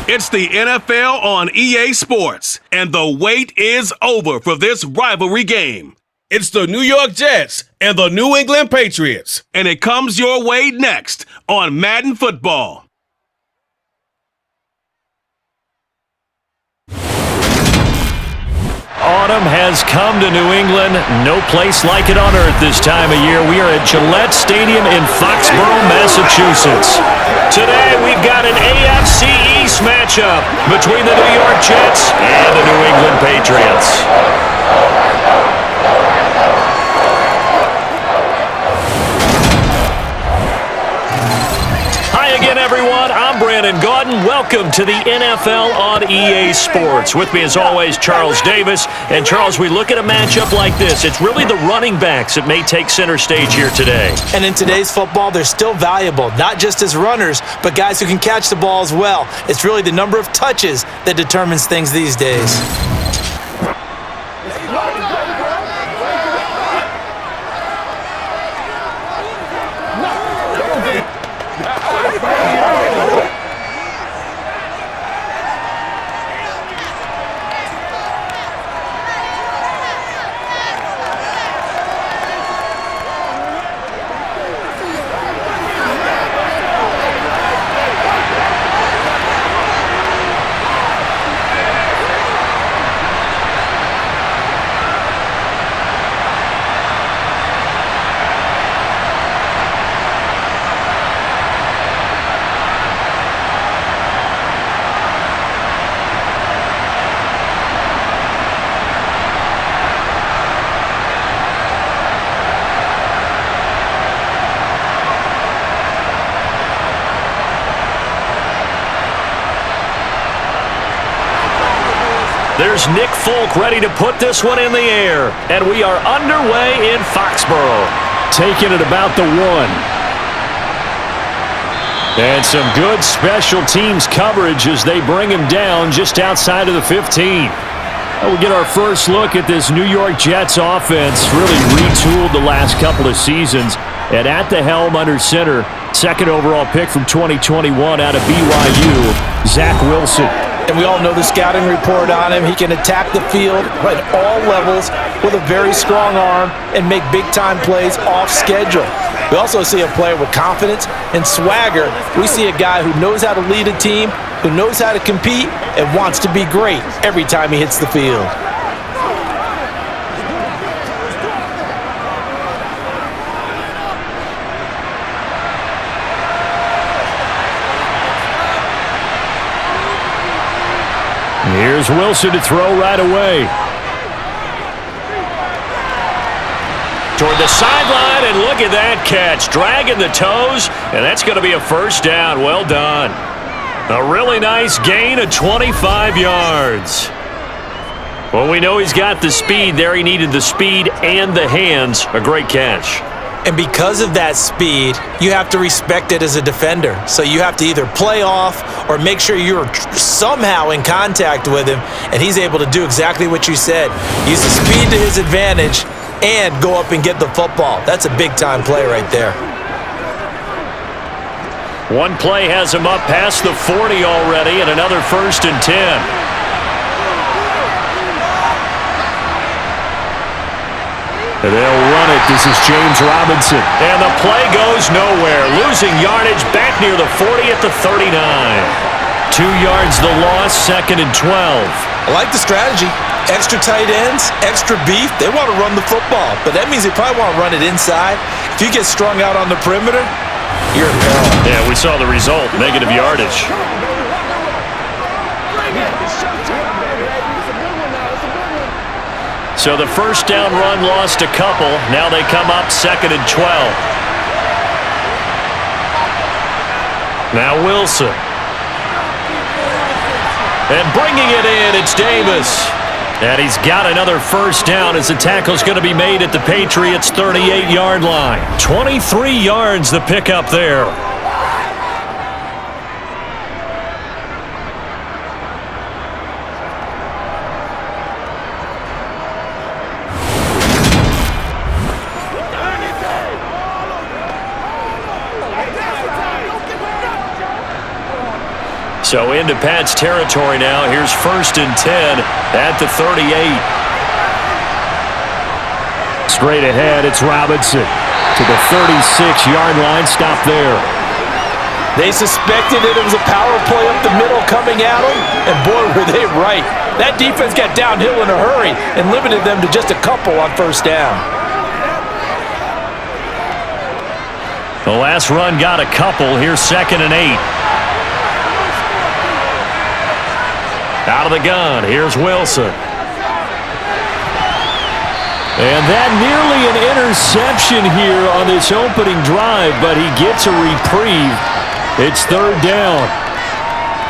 It's the NFL on EA Sports, and the wait is over for this rivalry game. It's the New York Jets and the New England Patriots, and it comes your way next on Madden Football. Autumn has come to New England. No place like it on earth this time of year. We are at Gillette Stadium in Foxborough, Massachusetts. Today we've got an AFC East matchup between the New York Jets and the New England Patriots. Everyone, I'm Brandon Gaudin. Welcome to the NFL on EA Sports. With me, as always, Charles Davis. And Charles, we look at a matchup like this. It's really the running backs that may take center stage here today. And in today's football, they're still valuable, not just as runners, but guys who can catch the ball as well. It's really the number of touches that determines things these days. There's Nick Folk ready to put this one in the air. And we are underway in Foxborough. Taking it about the 1. And some good special teams coverage as they bring him down just outside of the 15. We'll get our first look at this New York Jets offense. Really retooled the last couple of seasons. And at the helm under center, second overall pick from 2021 out of BYU, Zach Wilson. And we all know the scouting report on him. He can attack the field at all levels with a very strong arm and make big-time plays off schedule. We also see a player with confidence and swagger. We see a guy who knows how to lead a team, who knows how to compete, and wants to be great every time he hits the field. Here's Wilson to throw right away. Toward the sideline, and look at that catch. Dragging the toes, and that's going to be a first down. Well done. A really nice gain of 25 yards. Well, we know he's got the speed there. He needed the speed and the hands. A great catch. And because of that speed, you have to respect it as a defender. So you have to either play off or make sure you're somehow in contact with him, and he's able to do exactly what you said. Use the speed to his advantage and go up and get the football. That's a big-time play right there. One play has him up past the 40 already, and another 1st and 10. And they'll run it. This is James Robinson. And the play goes nowhere. Losing yardage back near the 40 at the 39. 2 yards the loss, 2nd and 12. I like the strategy. Extra tight ends, extra beef. They want to run the football, but that means they probably want to run it inside. If you get strung out on the perimeter, you're in peril. Yeah, we saw the result. Negative yardage. So the first down run lost a couple. Now they come up 2nd and 12. Now Wilson. And bringing it in, it's Davis. And he's got another first down as the tackle's going to be made at the Patriots' 38-yard line. 23 yards the pickup there. So into Pat's territory now. Here's 1st and 10 at the 38. Straight ahead, it's Robinson to the 36-yard line. Stop there. They suspected it was a power play up the middle coming at them, and boy, were they right. That defense got downhill in a hurry and limited them to just a couple on 1st down. The last run got a couple. Here's 2nd and 8. Out of the gun, here's Wilson. And that nearly an interception here on this opening drive, but he gets a reprieve. It's 3rd down.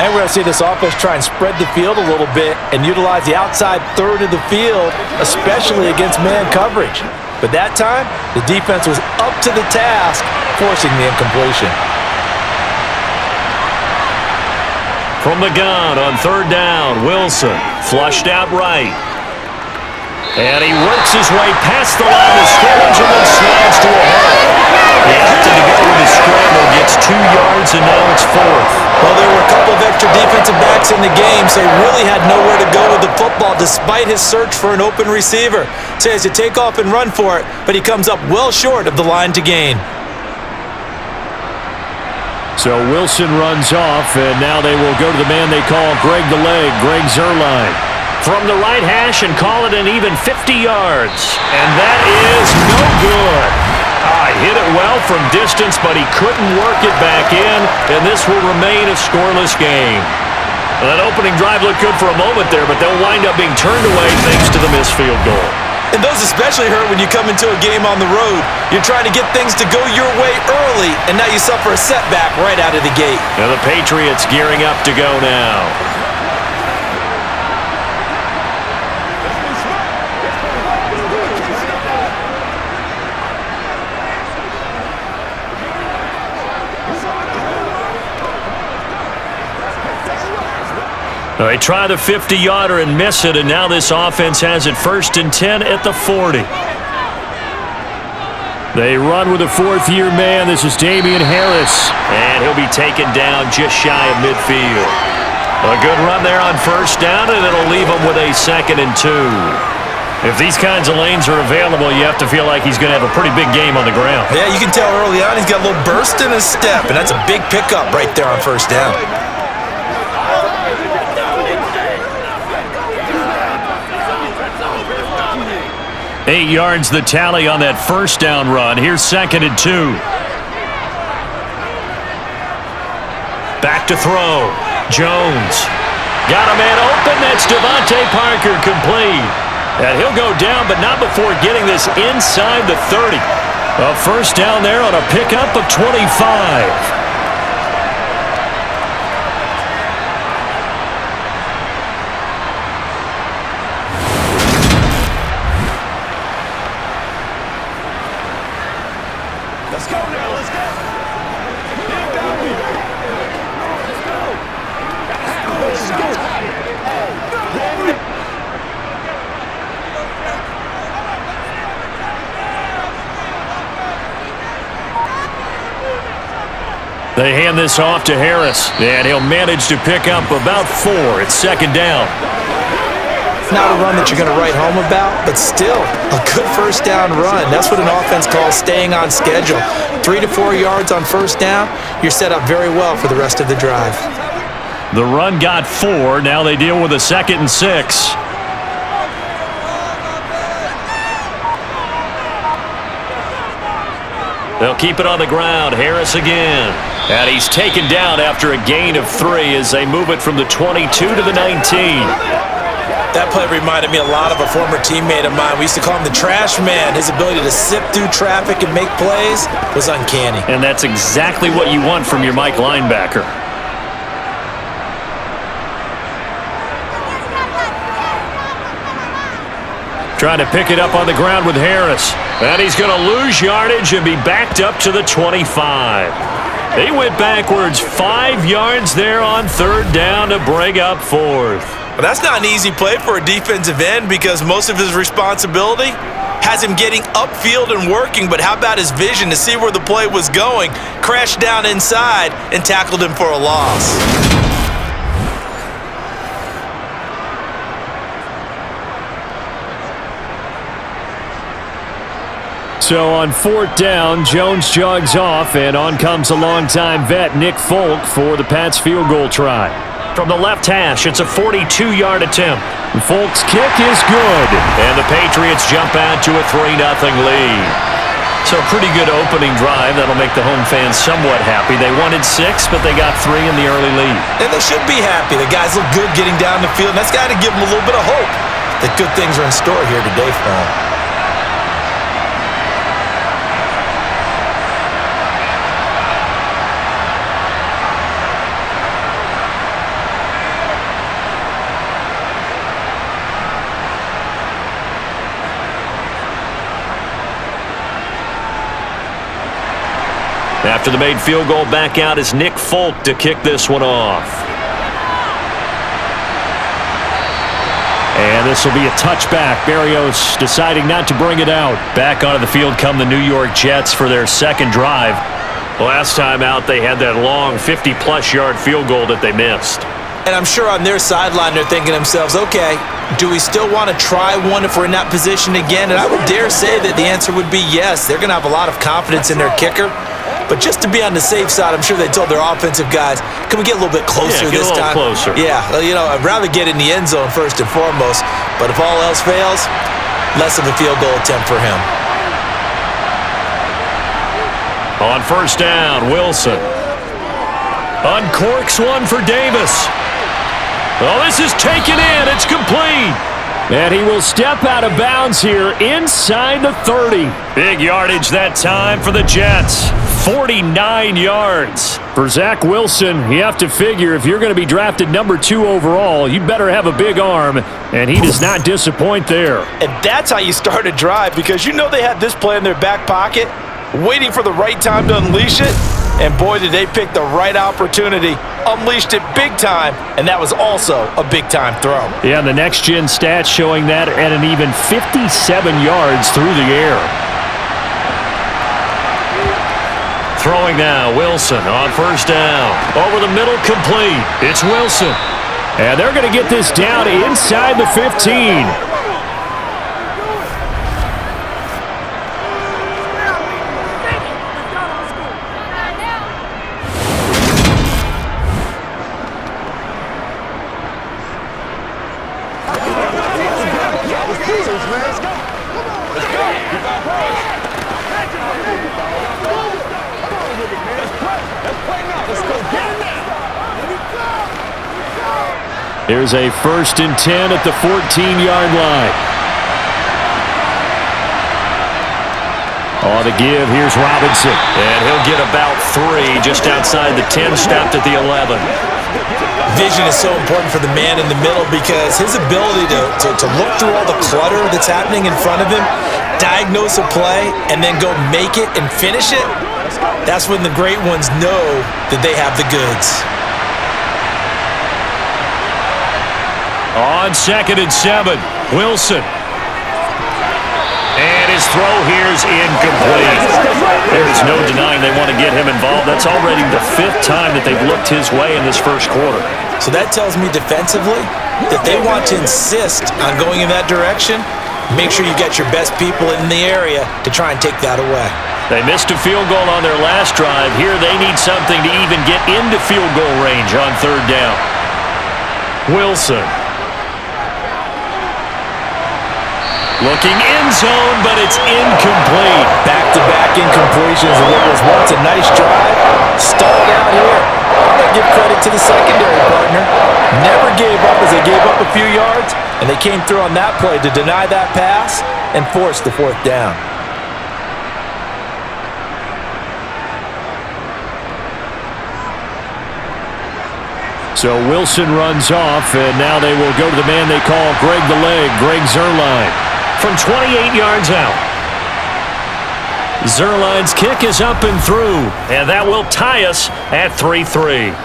And we're going to see this offense try and spread the field a little bit and utilize the outside third of the field, especially against man coverage. But that time, the defense was up to the task, forcing the incompletion. From the gun on 3rd down, Wilson flushed out right. And he works his way past the line of scrimmage and then slides to a hole. He opted to go with his scramble, gets 2 yards, and now it's 4th. Well, there were a couple of extra defensive backs in the game, so he really had nowhere to go with the football despite his search for an open receiver. So he has to take off and run for it, but he comes up well short of the line to gain. So Wilson runs off, and now they will go to the man they call Greg the Leg, Greg Zuerlein. From the right hash and call it an even 50 yards. And that is no good. Hit it well from distance, but he couldn't work it back in, and this will remain a scoreless game. Well, that opening drive looked good for a moment there, but they'll wind up being turned away thanks to the missed field goal. And those especially hurt when you come into a game on the road. You're trying to get things to go your way early, and now you suffer a setback right out of the gate. Now the Patriots gearing up to go now. They try the 50-yarder and miss it, and now this offense has it 1st and 10 at the 40. They run with a 4th-year man. This is Damian Harris, and he'll be taken down just shy of midfield. A good run there on 1st down, and it'll leave him with a 2nd and 2. If these kinds of lanes are available, you have to feel like he's going to have a pretty big game on the ground. Yeah, you can tell early on he's got a little burst in his step, and that's a big pickup right there on 1st down. Eight yards the tally on that 1st down run. Here's 2nd and 2. Back to throw. Jones. Got a man open. That's Devontae Parker complete. And he'll go down, but not before getting this inside the 30. A 1st down there on a pickup of 25. They hand this off to Harris, and he'll manage to pick up about 4. It's 2nd down. Not a run that you're going to write home about, but still a good 1st down run. That's what an offense calls staying on schedule. 3 to 4 yards on 1st down, you're set up very well for the rest of the drive. The run got 4. Now they deal with a 2nd and 6. They'll keep it on the ground. Harris again. And he's taken down after a gain of 3 as they move it from the 22 to the 19. That play reminded me a lot of a former teammate of mine. We used to call him the trash man. His ability to sift through traffic and make plays was uncanny. And that's exactly what you want from your Mike linebacker. Trying to pick it up on the ground with Harris. And he's going to lose yardage and be backed up to the 25. They went backwards 5 yards there on 3rd down to bring up 4th. Well, that's not an easy play for a defensive end because most of his responsibility has him getting upfield and working, but how about his vision to see where the play was going, crashed down inside, and tackled him for a loss. So on 4th down, Jones jogs off, and on comes a longtime vet, Nick Folk, for the Pats field goal try. From the left hash, it's a 42-yard attempt. Folk's kick is good, and the Patriots jump out to a 3-0 lead. So pretty good opening drive. That'll make the home fans somewhat happy. They wanted 6, but they got 3 in the early lead. And they should be happy. The guys look good getting down the field, and that's got to give them a little bit of hope that good things are in store here today for them. After the made field goal, back out is Nick Folk to kick this one off. And this will be a touchback. Barrios deciding not to bring it out. Back onto the field come the New York Jets for their second drive. Last time out, they had that long 50-plus yard field goal that they missed. And I'm sure on their sideline they're thinking to themselves, okay, do we still want to try one if we're in that position again? And I would dare say that the answer would be yes. They're going to have a lot of confidence in their kicker. But just to be on the safe side, I'm sure they told their offensive guys, can we get a little bit closer this time? Closer. Yeah, I'd rather get in the end zone first and foremost. But if all else fails, less of a field goal attempt for him. On 1st down, Wilson uncorks one for Davis. Oh, this is taken in. It's complete. And he will step out of bounds here inside the 30. Big yardage that time for the Jets. 49 yards. For Zach Wilson, you have to figure if you're going to be drafted number 2 overall, you better have a big arm, and he does not disappoint there. And that's how you start a drive, because you know they had this play in their back pocket, waiting for the right time to unleash it. And boy, did they pick the right opportunity. Unleashed it big time, and that was also a big-time throw. Yeah, the next-gen stats showing that at an even 57 yards through the air. Throwing now, Wilson on 1st down. Over the middle, complete. It's Wilson. And they're going to get this down inside the 15. Here's a 1st and 10 at the 14-yard line. On the give, here's Robinson. And he'll get about 3 just outside the 10, stopped at the 11. Vision is so important for the man in the middle, because his ability to look through all the clutter that's happening in front of him, diagnose a play, and then go make it and finish it, that's when the great ones know that they have the goods. On 2nd and 7, Wilson. And his throw here is incomplete. There's no denying they want to get him involved. That's already the 5th time that they've looked his way in this first quarter. So that tells me defensively that they want to insist on going in that direction. Make sure you get your best people in the area to try and take that away. They missed a field goal on their last drive. Here they need something to even get into field goal range on 3rd down. Wilson. Looking end zone, but it's incomplete. Back-to-back incompletions of what was once a nice drive. Stalled out here. I'm going to give credit to the secondary partner. Never gave up as they gave up a few yards, and they came through on that play to deny that pass and force the 4th down. So Wilson runs off, and now they will go to the man they call Greg the Leg, Greg Zuerlein, from 28 yards out. Zuerlein's kick is up and through, and that will tie us at 3-3.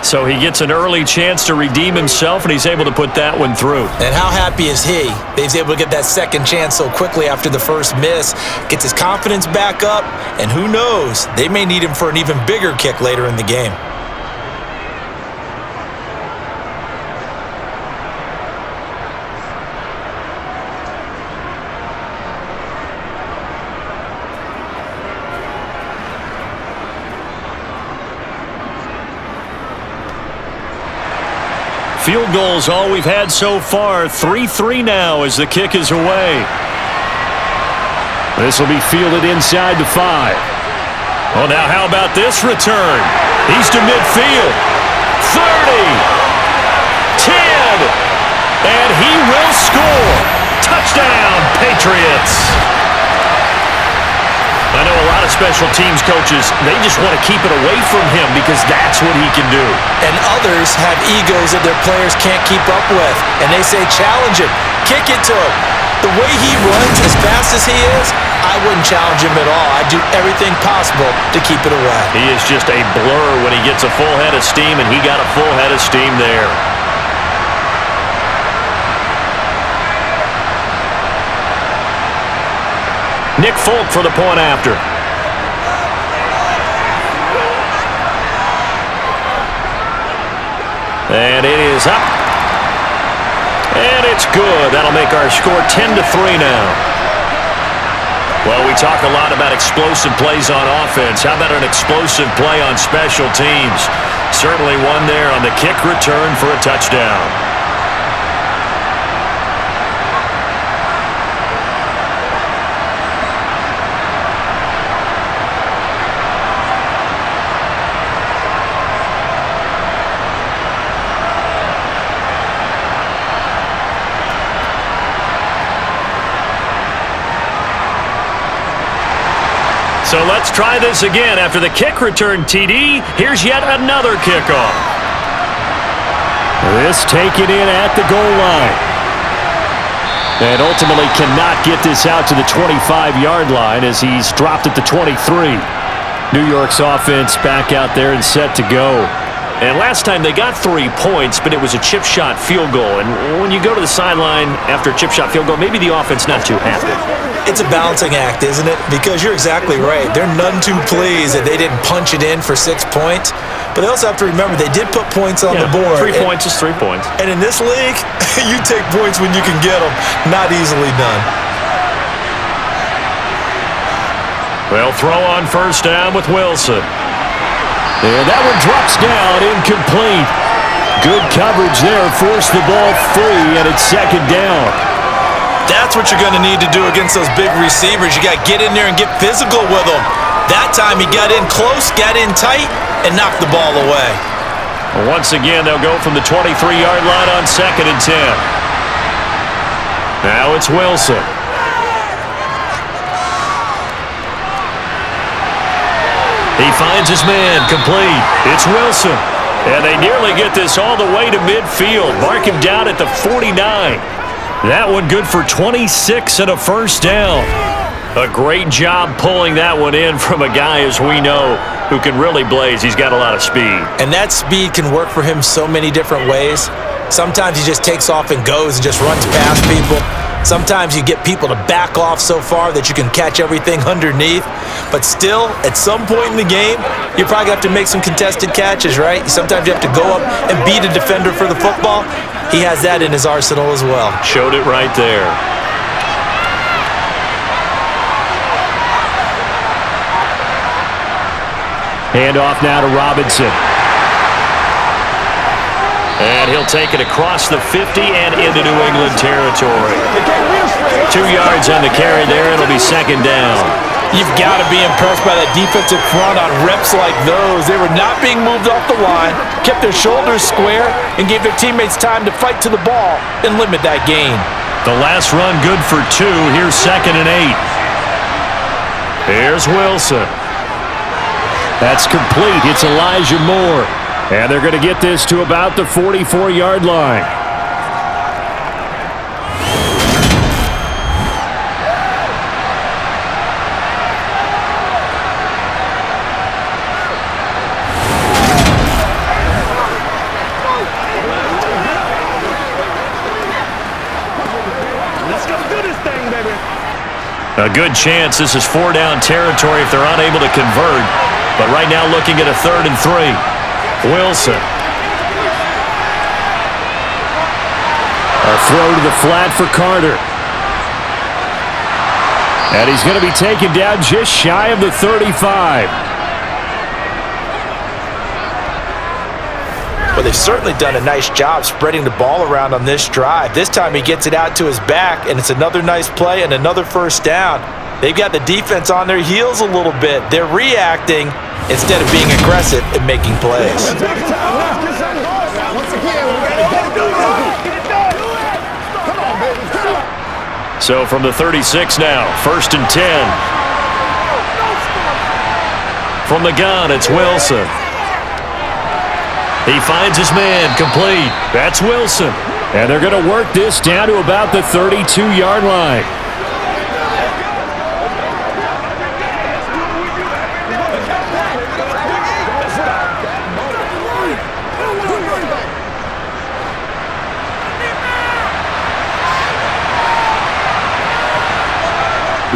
So he gets an early chance to redeem himself, and he's able to put that one through. And how happy is he that he's able to get that second chance so quickly after the first miss, gets his confidence back up, and who knows, they may need him for an even bigger kick later in the game. Field goal's all we've had so far. 3-3 now as the kick is away. This will be fielded inside the 5. Oh, now how about this return? He's to midfield. 30. 10. And he will score. Touchdown, Patriots. I know a lot of special teams coaches, they just want to keep it away from him because that's what he can do. And others have egos that their players can't keep up with. And they say, challenge him, kick it to him. The way he runs as fast as he is, I wouldn't challenge him at all. I'd do everything possible to keep it away. He is just a blur when he gets a full head of steam, and he got a full head of steam there. Nick Folk for the point after. And it is up. And it's good. That'll make our score 10-3 now. Well, we talk a lot about explosive plays on offense. How about an explosive play on special teams? Certainly one there on the kick return for a touchdown. So let's try this again. After the kick return, TD, here's yet another kickoff. This taken in at the goal line. And ultimately cannot get this out to the 25-yard line as he's dropped at the 23. New York's offense back out there and set to go. And last time they got 3 points, but it was a chip shot field goal. And when you go to the sideline after a chip shot field goal, maybe the offense not too happy. It's a balancing act, isn't it? Because you're exactly right. They're none too pleased that they didn't punch it in for 6 points. But they also have to remember they did put points on the board. 3 points is 3 points. And in this league, you take points when you can get them. Not easily done. They'll throw on first down with Wilson. And that one drops down, incomplete. Good coverage there, forced the ball free, and it's second down. That's what you're going to need to do against those big receivers. You got to get in there and get physical with them. That time he got in close, got in tight, and knocked the ball away. Once again, they'll go from the 23-yard line on 2nd and 10. Now it's Wilson. He finds his man, complete. It's Wilson. And they nearly get this all the way to midfield. Mark him down at the 49. That one good for 26 and a first down. A great job pulling that one in from a guy, as we know, who can really blaze. He's got a lot of speed. And that speed can work for him so many different ways. Sometimes he just takes off and goes and just runs past people. Sometimes you get people to back off so far that you can catch everything underneath. But still, at some point in the game, you probably have to make some contested catches, right? Sometimes you have to go up and beat a defender for the football. He has that in his arsenal as well. Showed it right there. Handoff now to Robinson. And he'll take it across the 50 and into New England territory. 2 yards on the carry there. It'll be second down. You've got to be impressed by that defensive front on reps like those. They were not being moved off the line, kept their shoulders square, and gave their teammates time to fight to the ball and limit that gain. The last run good for 2. Here's 2nd and 8. Here's Wilson. That's complete. It's Elijah Moore. And they're going to get this to about the 44-yard line. Let's go do this thing, baby. A good chance this is 4-down territory if they're unable to convert. But right now looking at a 3rd and 3. Wilson. A throw to the flat for Carter. And he's going to be taken down just shy of the 35. but they've certainly done a nice job spreading the ball around on this drive. This time he gets it out to his back, and it's another nice play and another first down. They've got the defense on their heels a little bit. They're reacting instead of being aggressive and making plays. So from the 36 now, 1st and 10. From the gun, it's Wilson. He finds his man, complete. That's Wilson. And they're going to work this down to about the 32-yard line.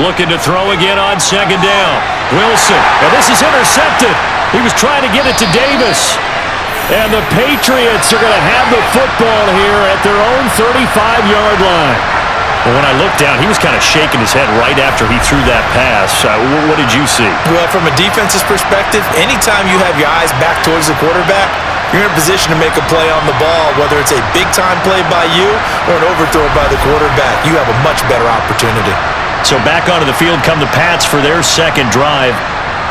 Looking to throw again on 2nd down. Wilson. Now this is intercepted. He was trying to get it to Davis. And the Patriots are going to have the football here at their own 35-yard line. Well, when I looked down, he was kind of shaking his head right after he threw that pass. What did you see? Well, from a defense's perspective, anytime you have your eyes back towards the quarterback, you're in a position to make a play on the ball, whether it's a big-time play by you or an overthrow by the quarterback. You have a much better opportunity. So back onto the field come the Pats for their second drive.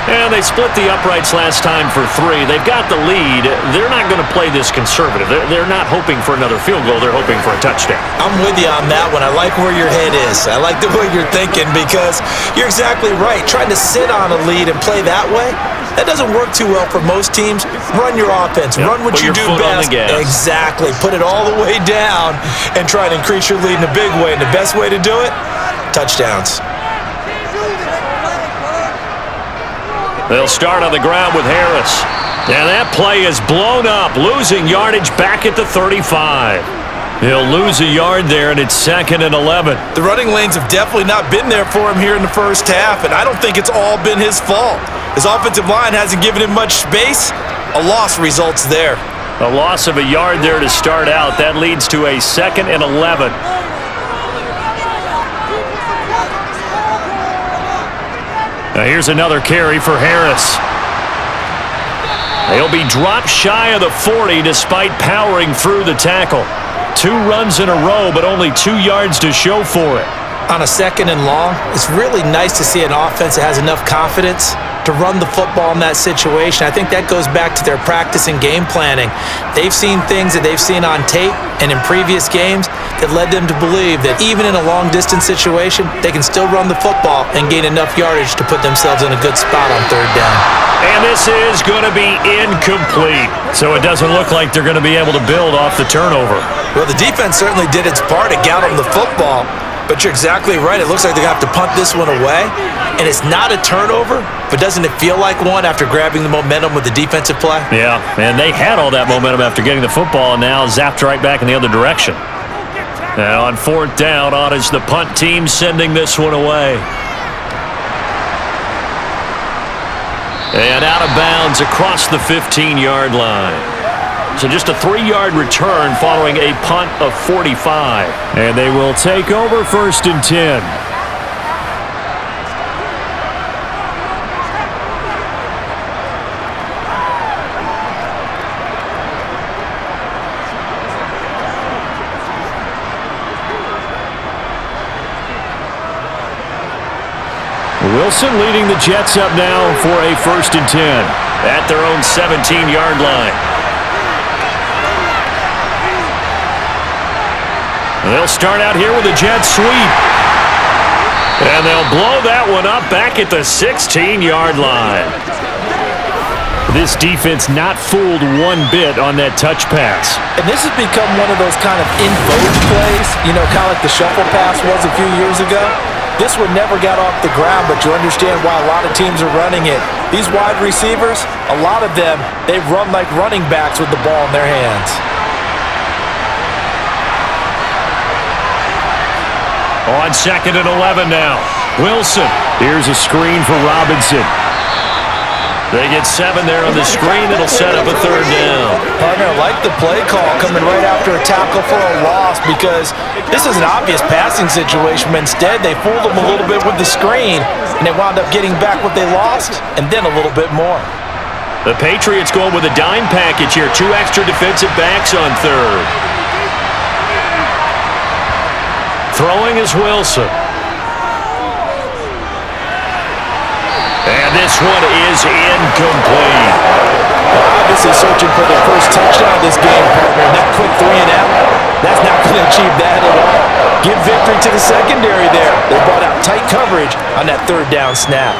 And they split the uprights last time for 3. They've got the lead. They're not going to play this conservative. They're not hoping for another field goal. They're hoping for a touchdown. I'm with you on that one. I like where your head is. I like the way you're thinking because you're exactly right. Trying to sit on a lead and play that way, that doesn't work too well for most teams. Run your offense. Run what you do best. Exactly. Put it all the way down and try to increase your lead in a big way. And the best way to do it, touchdowns. They'll start on the ground with Harris. And that play is blown up, losing yardage back at the 35. He'll lose a yard there, and it's 2nd and 11. The running lanes have definitely not been there for him here in the first half, and I don't think it's all been his fault. His offensive line hasn't given him much space. A loss results there. A loss of a yard there to start out. That leads to a 2nd and 11. Now here's another carry for Harris. He'll be dropped shy of the 40 despite powering through the tackle. 2 runs in a row, but only 2 yards to show for it. On a 2nd and long, it's really nice to see an offense that has enough confidence to run the football in that situation. I think that goes back to their practice and game planning. They've seen things that they've seen on tape and in previous games that led them to believe that even in a long-distance situation, they can still run the football and gain enough yardage to put themselves in a good spot on 3rd down. And this is going to be incomplete. So it doesn't look like they're going to be able to build off the turnover. Well, the defense certainly did its part to get them the football. But you're exactly right. It looks like they're going to have to punt this one away. And it's not a turnover, but doesn't it feel like one after grabbing the momentum with the defensive play? Yeah, and they had all that momentum after getting the football and now zapped right back in the other direction. Now on 4th down, on is the punt team sending this one away. And out of bounds across the 15-yard line. So just a 3-yard return following a punt of 45. And they will take over 1st and 10. Wilson leading the Jets up now for a 1st and 10 at their own 17-yard line. They'll start out here with a jet sweep. And they'll blow that one up back at the 16-yard line. This defense not fooled one bit on that touch pass. And this has become one of those kind of in vogue plays, kind of like the shuffle pass was a few years ago. This one never got off the ground, but you understand why a lot of teams are running it. These wide receivers, a lot of them, they run like running backs with the ball in their hands. On 2nd and 11 now. Wilson. Here's a screen for Robinson. They get 7 there on the screen. It'll set up a 3rd down. Partner, I like the play call coming right after a tackle for a loss because this is an obvious passing situation, but instead they fooled them a little bit with the screen, and they wound up getting back what they lost and then a little bit more. The Patriots going with a dime package here. 2 extra defensive backs on third. Throwing is Wilson. And this one is incomplete. Obviously searching for their first touchdown this game, partner. That quick 3-and-out, that's not going to achieve that at all. Give victory to the secondary there. They brought out tight coverage on that third down snap.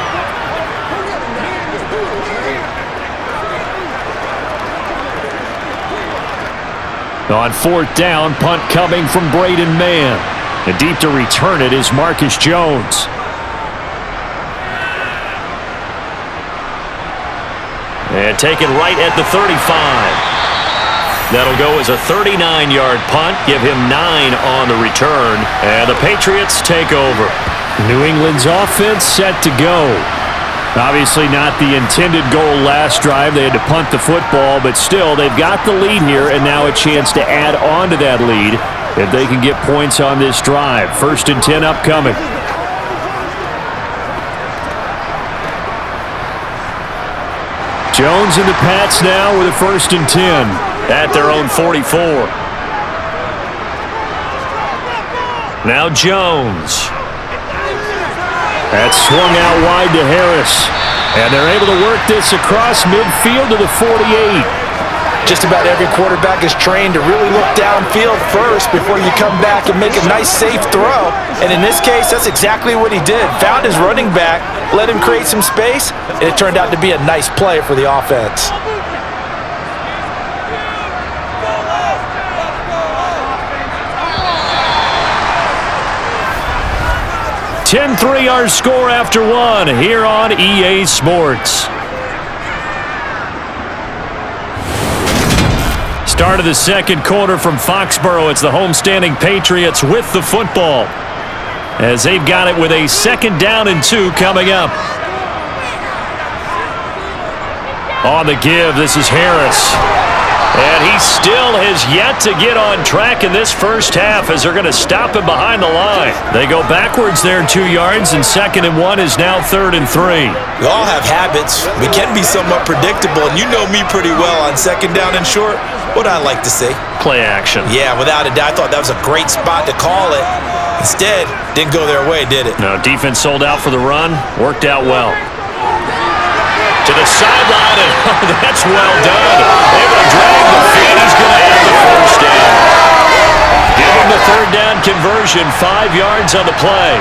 On fourth down, punt coming from Braden Mann. And deep to return it is Marcus Jones. And taken right at the 35. That'll go as a 39-yard punt. Give him 9 on the return. And the Patriots take over. New England's offense set to go. Obviously not the intended goal last drive. They had to punt the football, but still, they've got the lead here, and now a chance to add on to that lead if they can get points on this drive. 1st and 10 upcoming. Jones and the Pats now with a 1st and 10 at their own 44. Now Jones. That's swung out wide to Harris. And they're able to work this across midfield to the 48. Just about every quarterback is trained to really look downfield first before you come back and make a nice, safe throw. And in this case, that's exactly what he did. Found his running back, let him create some space, and it turned out to be a nice play for the offense. (10-3) our score after 1 here on EA Sports. Start of the second quarter from Foxborough. It's the homestanding Patriots with the football as they've got it with a 2nd down and 2 coming up. On the give, this is Harris. And he still has yet to get on track in this first half as they're going to stop him behind the line. They go backwards there 2 yards, and 2nd and 1 is now 3rd and 3. We all have habits. We can be somewhat predictable, and you know me pretty well on 2nd down and short. What I like to say? Play action. Yeah, without a doubt. I thought that was a great spot to call it. Instead, didn't go their way, did it? No, defense sold out for the run. Worked out well. To the sideline, and that's well done. Able to drag the feet. He's going to have the 1st down. Give him the 3rd down conversion, 5 yards on the play.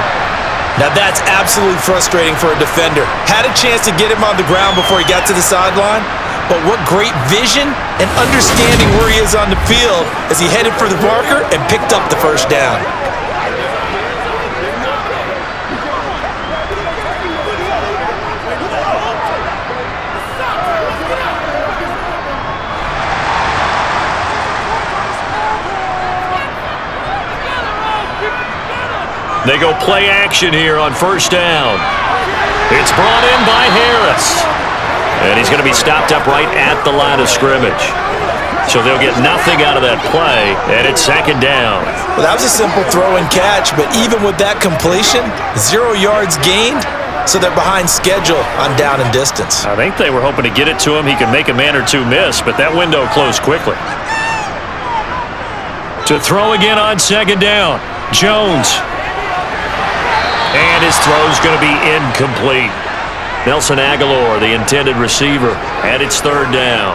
Now that's absolutely frustrating for a defender. Had a chance to get him on the ground before he got to the sideline, but what great vision and understanding where he is on the field as he headed for the marker and picked up the 1st down. They go play action here on 1st down. It's brought in by Harris. And he's going to be stopped up right at the line of scrimmage. So they'll get nothing out of that play, and it's 2nd down. Well, that was a simple throw and catch, but even with that completion, 0 yards gained, so they're behind schedule on down and distance. I think they were hoping to get it to him. He could make a man or two miss, but that window closed quickly. To throw again on 2nd down, Jones. And his throw's going to be incomplete. Nelson Aguilar, the intended receiver, and it's 3rd down.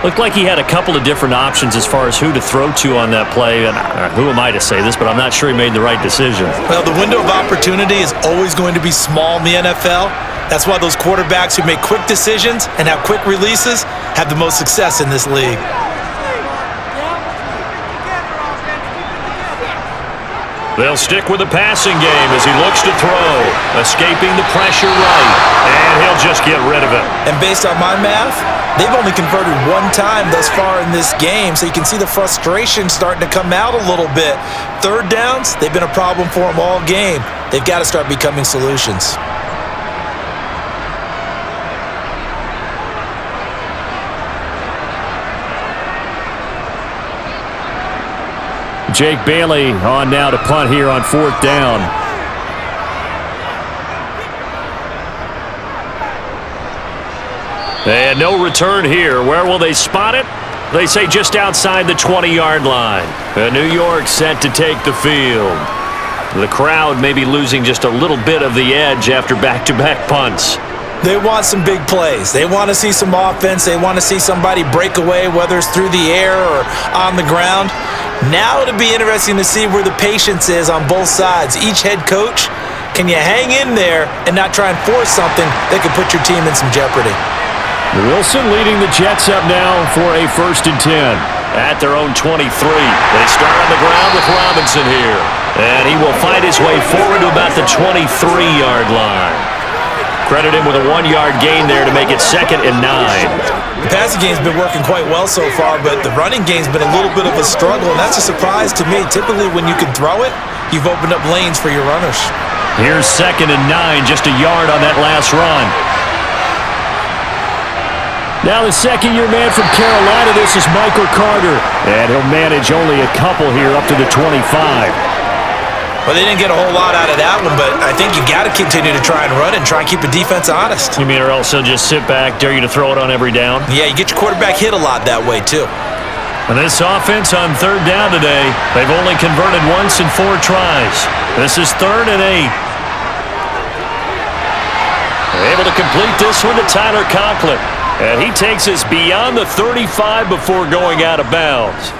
Looked like he had a couple of different options as far as who to throw to on that play. And who am I to say this, but I'm not sure he made the right decision. Well, the window of opportunity is always going to be small in the NFL. That's why those quarterbacks who make quick decisions and have quick releases have the most success in this league. They'll stick with the passing game as he looks to throw, escaping the pressure right, and he'll just get rid of it. And based on my math, they've only converted 1 time thus far in this game, so you can see the frustration starting to come out a little bit. 3rd downs, they've been a problem for them all game. They've got to start becoming solutions. Jake Bailey on now to punt here on 4th down. And no return here. Where will they spot it? They say just outside the 20-yard line. New York set to take the field. The crowd may be losing just a little bit of the edge after back-to-back punts. They want some big plays. They want to see some offense. They want to see somebody break away, whether it's through the air or on the ground. Now it'll be interesting to see where the patience is on both sides. Each head coach, can you hang in there and not try and force something that could put your team in some jeopardy? Wilson leading the Jets up now for a 1st and 10 at their own 23. They start on the ground with Robinson here. And he will fight his way forward to about the 23-yard line. Credit him with a 1-yard gain there to make it 2nd and 9. The passing game's been working quite well so far, but the running game's been a little bit of a struggle, and that's a surprise to me. Typically, when you can throw it, you've opened up lanes for your runners. Here's 2nd and 9, just a yard on that last run. Now the second-year man from Carolina, this is Michael Carter. And he'll manage only a couple here up to the 25. Well, they didn't get a whole lot out of that one, but I think you got to continue to try and run and try and keep the defense honest. You mean or else they'll just sit back, dare you to throw it on every down? Yeah, you get your quarterback hit a lot that way, too. And this offense on 3rd down today, they've only converted once in 4 tries. This is 3rd and 8. Able to complete this one to Tyler Conklin. And he takes us beyond the 35 before going out of bounds.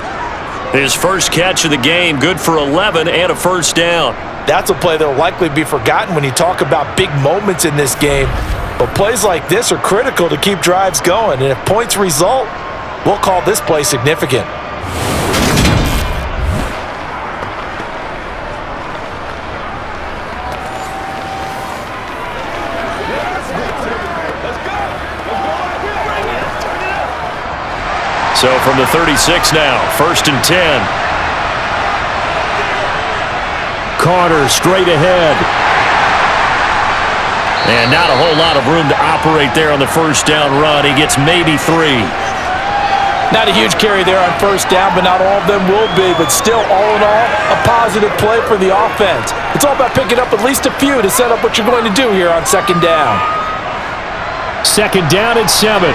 His first catch of the game, good for 11 and a 1st down. That's a play that will likely be forgotten when you talk about big moments in this game. But plays like this are critical to keep drives going. And if points result, we'll call this play significant. So from the 36 now, 1st and 10. Carter straight ahead. And not a whole lot of room to operate there on the 1st down run. He gets maybe 3. Not a huge carry there on 1st down, but not all of them will be. But still, all in all, a positive play for the offense. It's all about picking up at least a few to set up what you're going to do here on 2nd down. 2nd down and 7.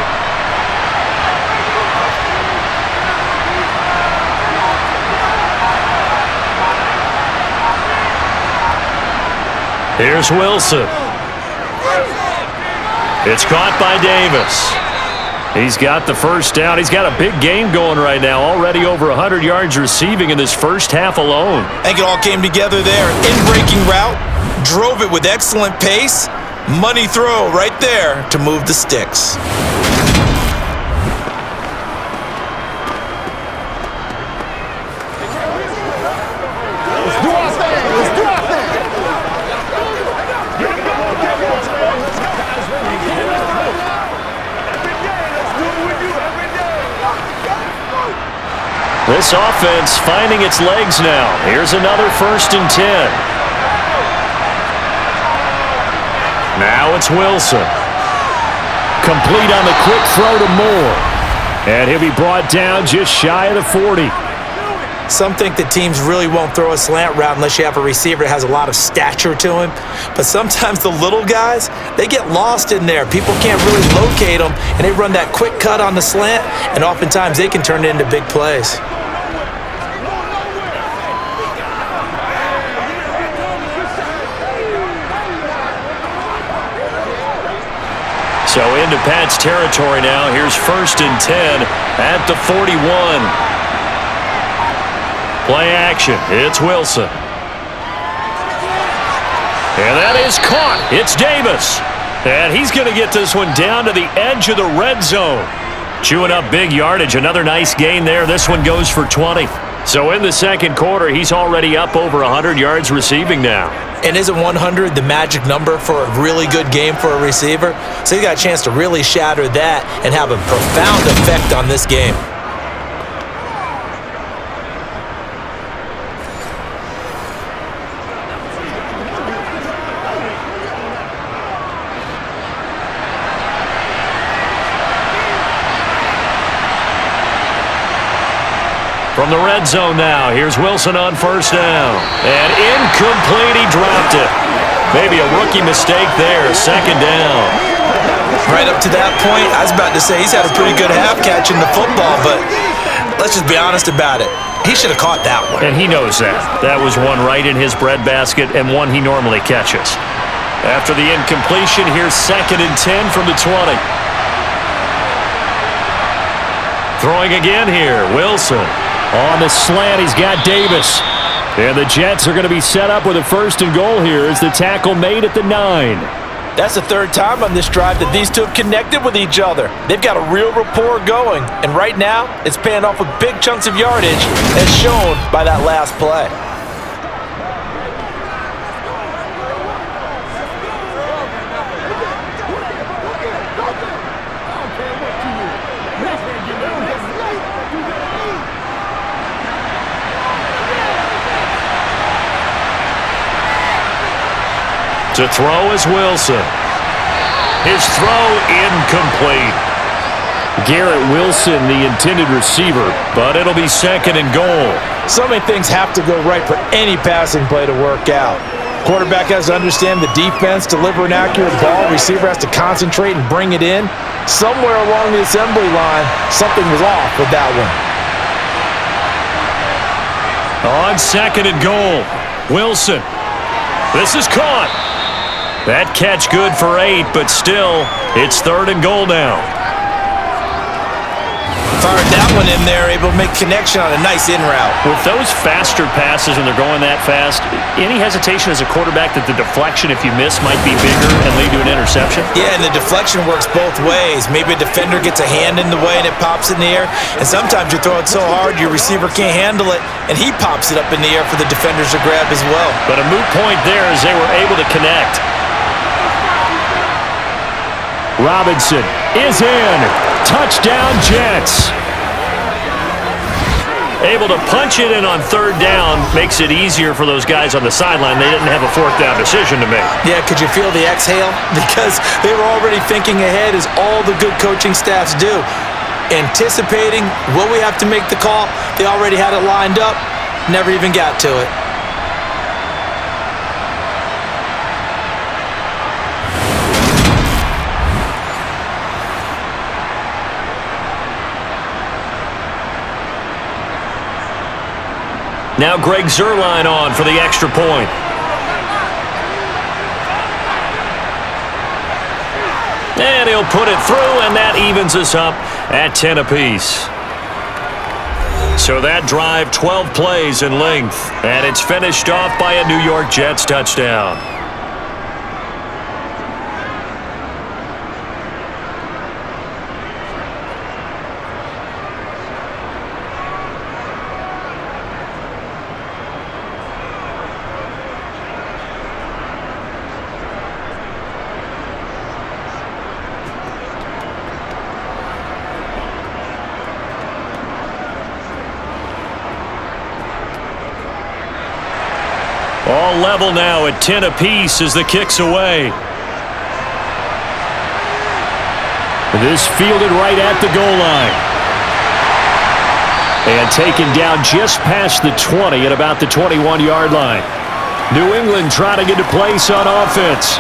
Here's Wilson. It's caught by Davis. He's got the 1st down. He's got a big game going right now. Already over 100 yards receiving in this first half alone. I think it all came together there. In-breaking route, drove it with excellent pace. Money throw right there to move the sticks. This offense finding its legs now. Here's another 1st and 10. Now it's Wilson. Complete on the quick throw to Moore. And he'll be brought down just shy of the 40. Some think that teams really won't throw a slant route unless you have a receiver that has a lot of stature to him. But sometimes the little guys, they get lost in there. People can't really locate them, and they run that quick cut on the slant, and oftentimes they can turn it into big plays. So into Pat's territory now. Here's 1st and 10 at the 41. Play action. It's Wilson. And that is caught. It's Davis. And he's going to get this one down to the edge of the red zone. Chewing up big yardage. Another nice gain there. This one goes for 20. So in the 2nd quarter, he's already up over 100 yards receiving now. And isn't 100 the magic number for a really good game for a receiver? So you got a chance to really shatter that and have a profound effect on this game. From the red zone now, here's Wilson on 1st down. And incomplete, he dropped it. Maybe a rookie mistake there, 2nd down. Right up to that point, I was about to say he's had a pretty good half catching the football, but let's just be honest about it. He should have caught that one. And he knows that. That was one right in his breadbasket and one he normally catches. After the incompletion, here's 2nd and 10 from the 20. Throwing again here, Wilson. On the slant, he's got Davis. And the Jets are going to be set up with a 1st and goal here as the tackle made at the 9. That's the 3rd time on this drive that these two have connected with each other. They've got a real rapport going, and right now, it's paying off with big chunks of yardage, as shown by that last play. To throw is Wilson. His throw incomplete. Garrett Wilson, the intended receiver, but it'll be 2nd and goal. So many things have to go right for any passing play to work out. Quarterback has to understand the defense, deliver an accurate ball. Receiver has to concentrate and bring it in. Somewhere along the assembly line, something was off with that one. On 2nd and goal, Wilson. This is caught. That catch good for 8, but still, it's 3rd and goal now. Fired that one in there, able to make connection on a nice in route. With those faster passes and they're going that fast, any hesitation as a quarterback that the deflection, if you miss, might be bigger and lead to an interception? Yeah, and the deflection works both ways. Maybe a defender gets a hand in the way and it pops in the air, and sometimes you throw it so hard your receiver can't handle it, and he pops it up in the air for the defenders to grab as well. But a moot point there as they were able to connect. Robinson is in. Touchdown, Jets. Able to punch it in on 3rd down makes it easier for those guys on the sideline. They didn't have a 4th down decision to make. Yeah, could you feel the exhale? Because they were already thinking ahead, as all the good coaching staffs do. Anticipating, will we have to make the call? They already had it lined up, never even got to it. Now Greg Zuerlein on for the extra point. And he'll put it through, and that evens us up at 10 apiece. So that drive, 12 plays in length, and it's finished off by a New York Jets touchdown. All level now at 10 apiece as the kick's away. This fielded right at the goal line. And taken down just past the 20 at about the 21-yard line. New England trying to get a place on offense.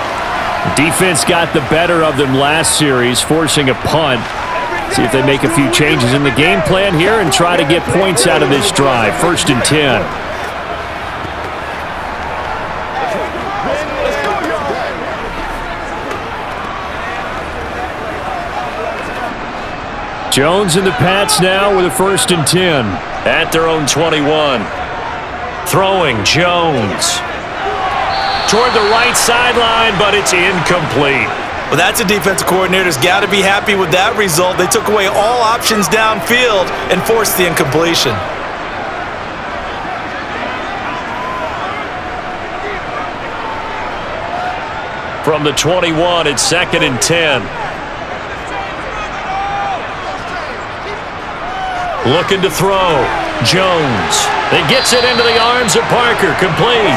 Defense got the better of them last series, forcing a punt. See if they make a few changes in the game plan here and try to get points out of this drive. 1st and 10. Jones and the Pats now with a 1st and 10 at their own 21. Throwing Jones toward the right sideline, but it's incomplete. Well, that's a defensive coordinator's got to be happy with that result. They took away all options downfield and forced the incompletion. From the 21, it's 2nd and 10. Looking to throw. Jones. He gets it into the arms of Parker. Complete.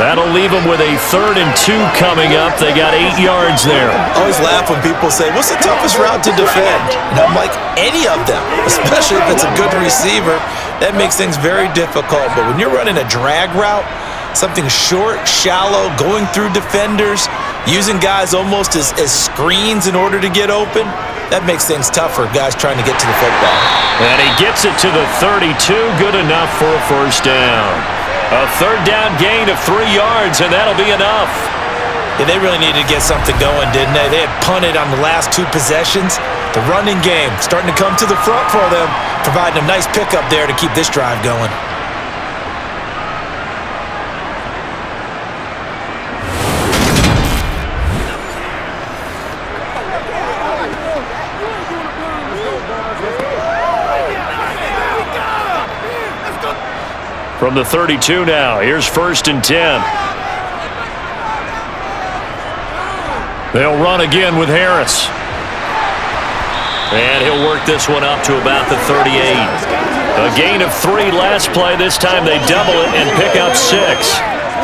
That'll leave them with a 3rd and 2 coming up. They got 8 yards there. I always laugh when people say, what's the toughest route to defend? And I'm like, any of them, especially if it's a good receiver. That makes things very difficult. But when you're running a drag route, something short, shallow, going through defenders, using guys almost as screens in order to get open. That makes things tough for guys trying to get to the football. And he gets it to the 32, good enough for a first down. A third down gain of 3 yards, and that'll be enough. Yeah, they really needed to get something going, didn't they? They had punted on the last 2 possessions. The running game starting to come to the front for them, providing a nice pickup there to keep this drive going. From the 32 now, here's 1st and 10. They'll run again with Harris. And he'll work this one up to about the 38. A gain of 3 last play. This time they double it and pick up 6.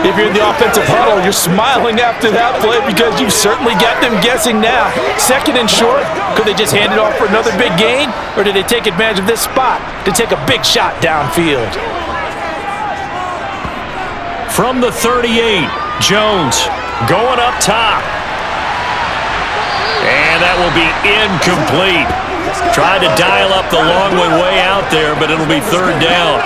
If you're in the offensive huddle, you're smiling after that play because you've certainly got them guessing now. 2nd and short, could they just hand it off for another big gain? Or did they take advantage of this spot to take a big shot downfield? From the 38, Jones going up top. And that will be incomplete. Tried to dial up the long way out there, but it'll be 3rd down.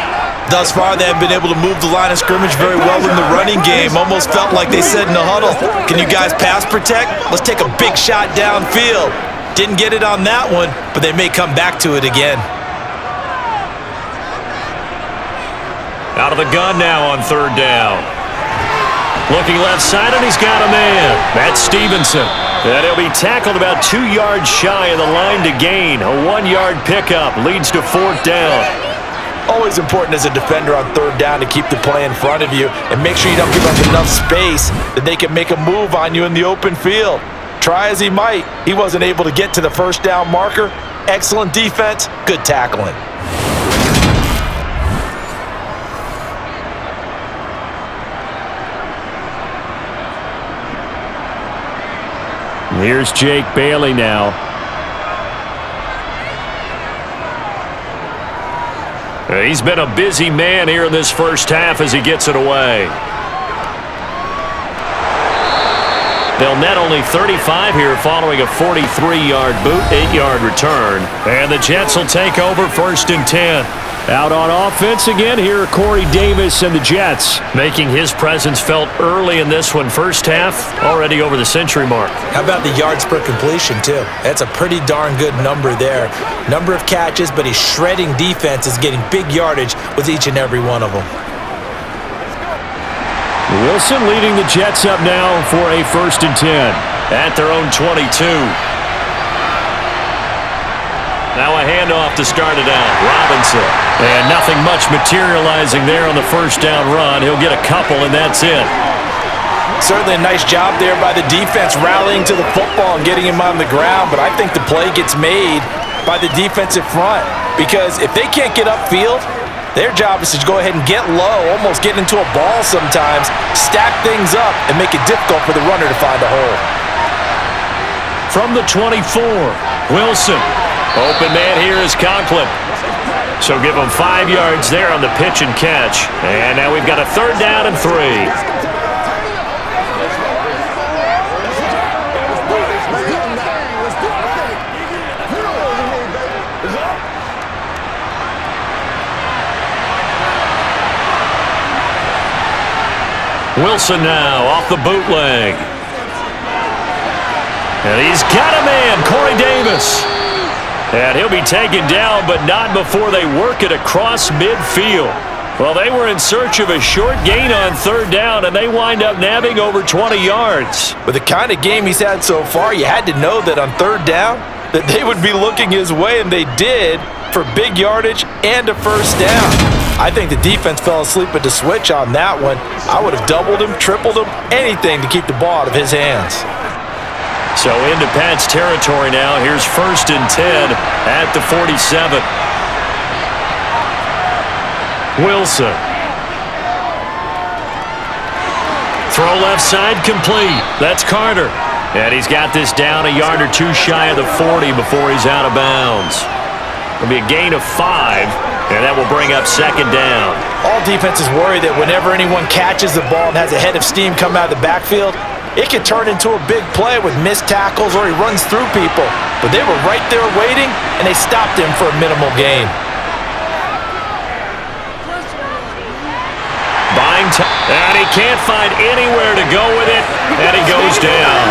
Thus far, they haven't been able to move the line of scrimmage very well in the running game. Almost felt like they said in the huddle, can you guys pass protect? Let's take a big shot downfield. Didn't get it on that one, but they may come back to it again. Out of the gun now on 3rd down. Looking left side, and he's got a man. That's Stevenson. And he'll be tackled about 2 yards shy of the line to gain. A 1-yard pickup leads to 4th down. Always important as a defender on 3rd down to keep the play in front of you and make sure you don't give up enough space that they can make a move on you in the open field. Try as he might, he wasn't able to get to the 1st down marker. Excellent defense, good tackling. Here's Jake Bailey now. He's been a busy man here in this first half as he gets it away. They'll net only 35 here following a 43-yard boot, 8-yard return. And the Jets will take over 1st and 10. Out on offense again here, Corey Davis and the Jets, making his presence felt early in this one. First half, already over the century mark. How about the yards per completion, too? That's a pretty darn good number there. Number of catches, but he's shredding defenses, getting big yardage with each and every one of them. Wilson leading the Jets up now for a 1st and 10 at their own 22. Now a handoff to start it out. Robinson. And nothing much materializing there on the 1st down run. He'll get a couple, and that's it. Certainly a nice job there by the defense rallying to the football and getting him on the ground, but I think the play gets made by the defensive front because if they can't get upfield, their job is to go ahead and get low, almost get into a ball sometimes, stack things up, and make it difficult for the runner to find a hole. From the 24, Wilson. Open man here is Conklin. So give him 5 yards there on the pitch and catch. And now we've got a 3rd down and 3. Wilson now off the bootleg. And he's got a man, Corey Davis. And he'll be taken down, but not before they work it across midfield. Well, they were in search of a short gain on 3rd down, and they wind up nabbing over 20 yards. With the kind of game he's had so far, you had to know that on 3rd down, that they would be looking his way, and they did, for big yardage and a 1st down. I think the defense fell asleep at the switch on that one. I would have doubled him, tripled him, anything to keep the ball out of his hands. So into Pat's territory now. Here's 1st and 10 at the 47. Wilson. Throw left side complete. That's Carter. And he's got this down a yard or 2 shy of the 40 before he's out of bounds. It'll be a gain of 5, and that will bring up 2nd down. All defenses worry that whenever anyone catches the ball and has a head of steam come out of the backfield, it can turn into a big play with missed tackles or he runs through people. But they were right there waiting, and they stopped him for a minimal gain. Buying time, and he can't find anywhere to go with it, and he goes down.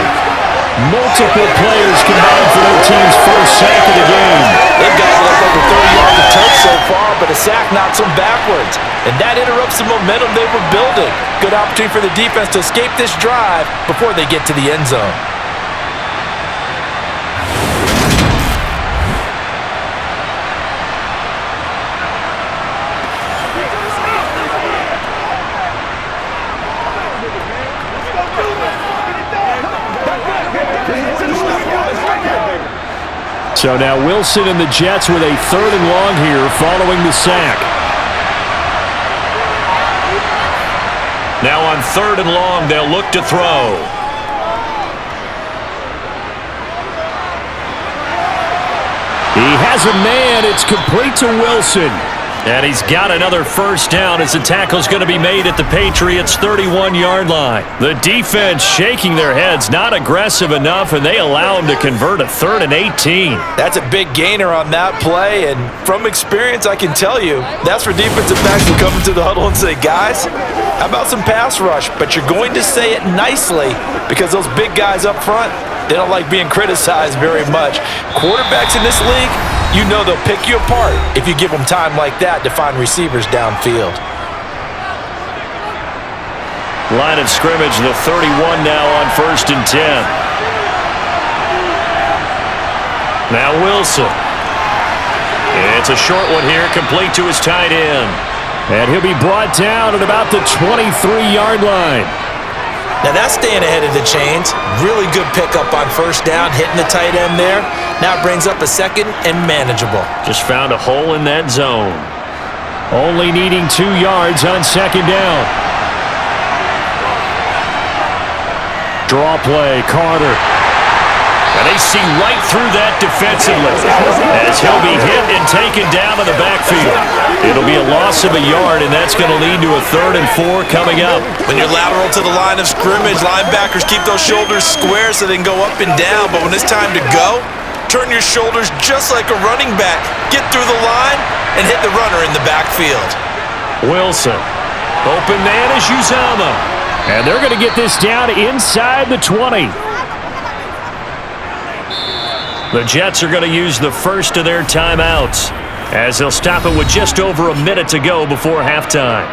Multiple players combined for their team's first sack of the game. They've got up over 30 yards of touch so far, but a sack knocks them backwards. And that interrupts the momentum they were building. Good opportunity for the defense to escape this drive before they get to the end zone. So now Wilson and the Jets with a 3rd and long here following the sack. Now on 3rd and long, they'll look to throw. He has a man. It's complete to Wilson. And he's got another first down as the tackle's going to be made at the Patriots' 31-yard line. The defense shaking their heads, not aggressive enough, and they allow him to convert a 3rd and 18. That's a big gainer on that play, and from experience, I can tell you, that's where defensive backs will come into the huddle and say, guys, how about some pass rush? But you're going to say it nicely because those big guys up front, they don't like being criticized very much. Quarterbacks in this league, you know they'll pick you apart if you give them time like that to find receivers downfield. Line of scrimmage, the 31 now on 1st and 10. Now Wilson. It's a short one here, complete to his tight end. And he'll be brought down at about the 23-yard line. Now that's staying ahead of the chains. Really good pickup on 1st down, hitting the tight end there. Now it brings up a 2nd and manageable. Just found a hole in that zone. Only needing 2 yards on 2nd down. Draw play, Carter. And they see right through that defensively as he'll be hit and taken down in the backfield. It'll be a loss of a yard, and that's going to lead to a 3rd and 4 coming up. When you're lateral to the line of scrimmage, linebackers keep those shoulders square so they can go up and down. But when it's time to go, turn your shoulders just like a running back. Get through the line and hit the runner in the backfield. Wilson. Open man is Uzama. And they're going to get this down inside the 20. The Jets are going to use the first of their timeouts as they'll stop it with just over a minute to go before halftime.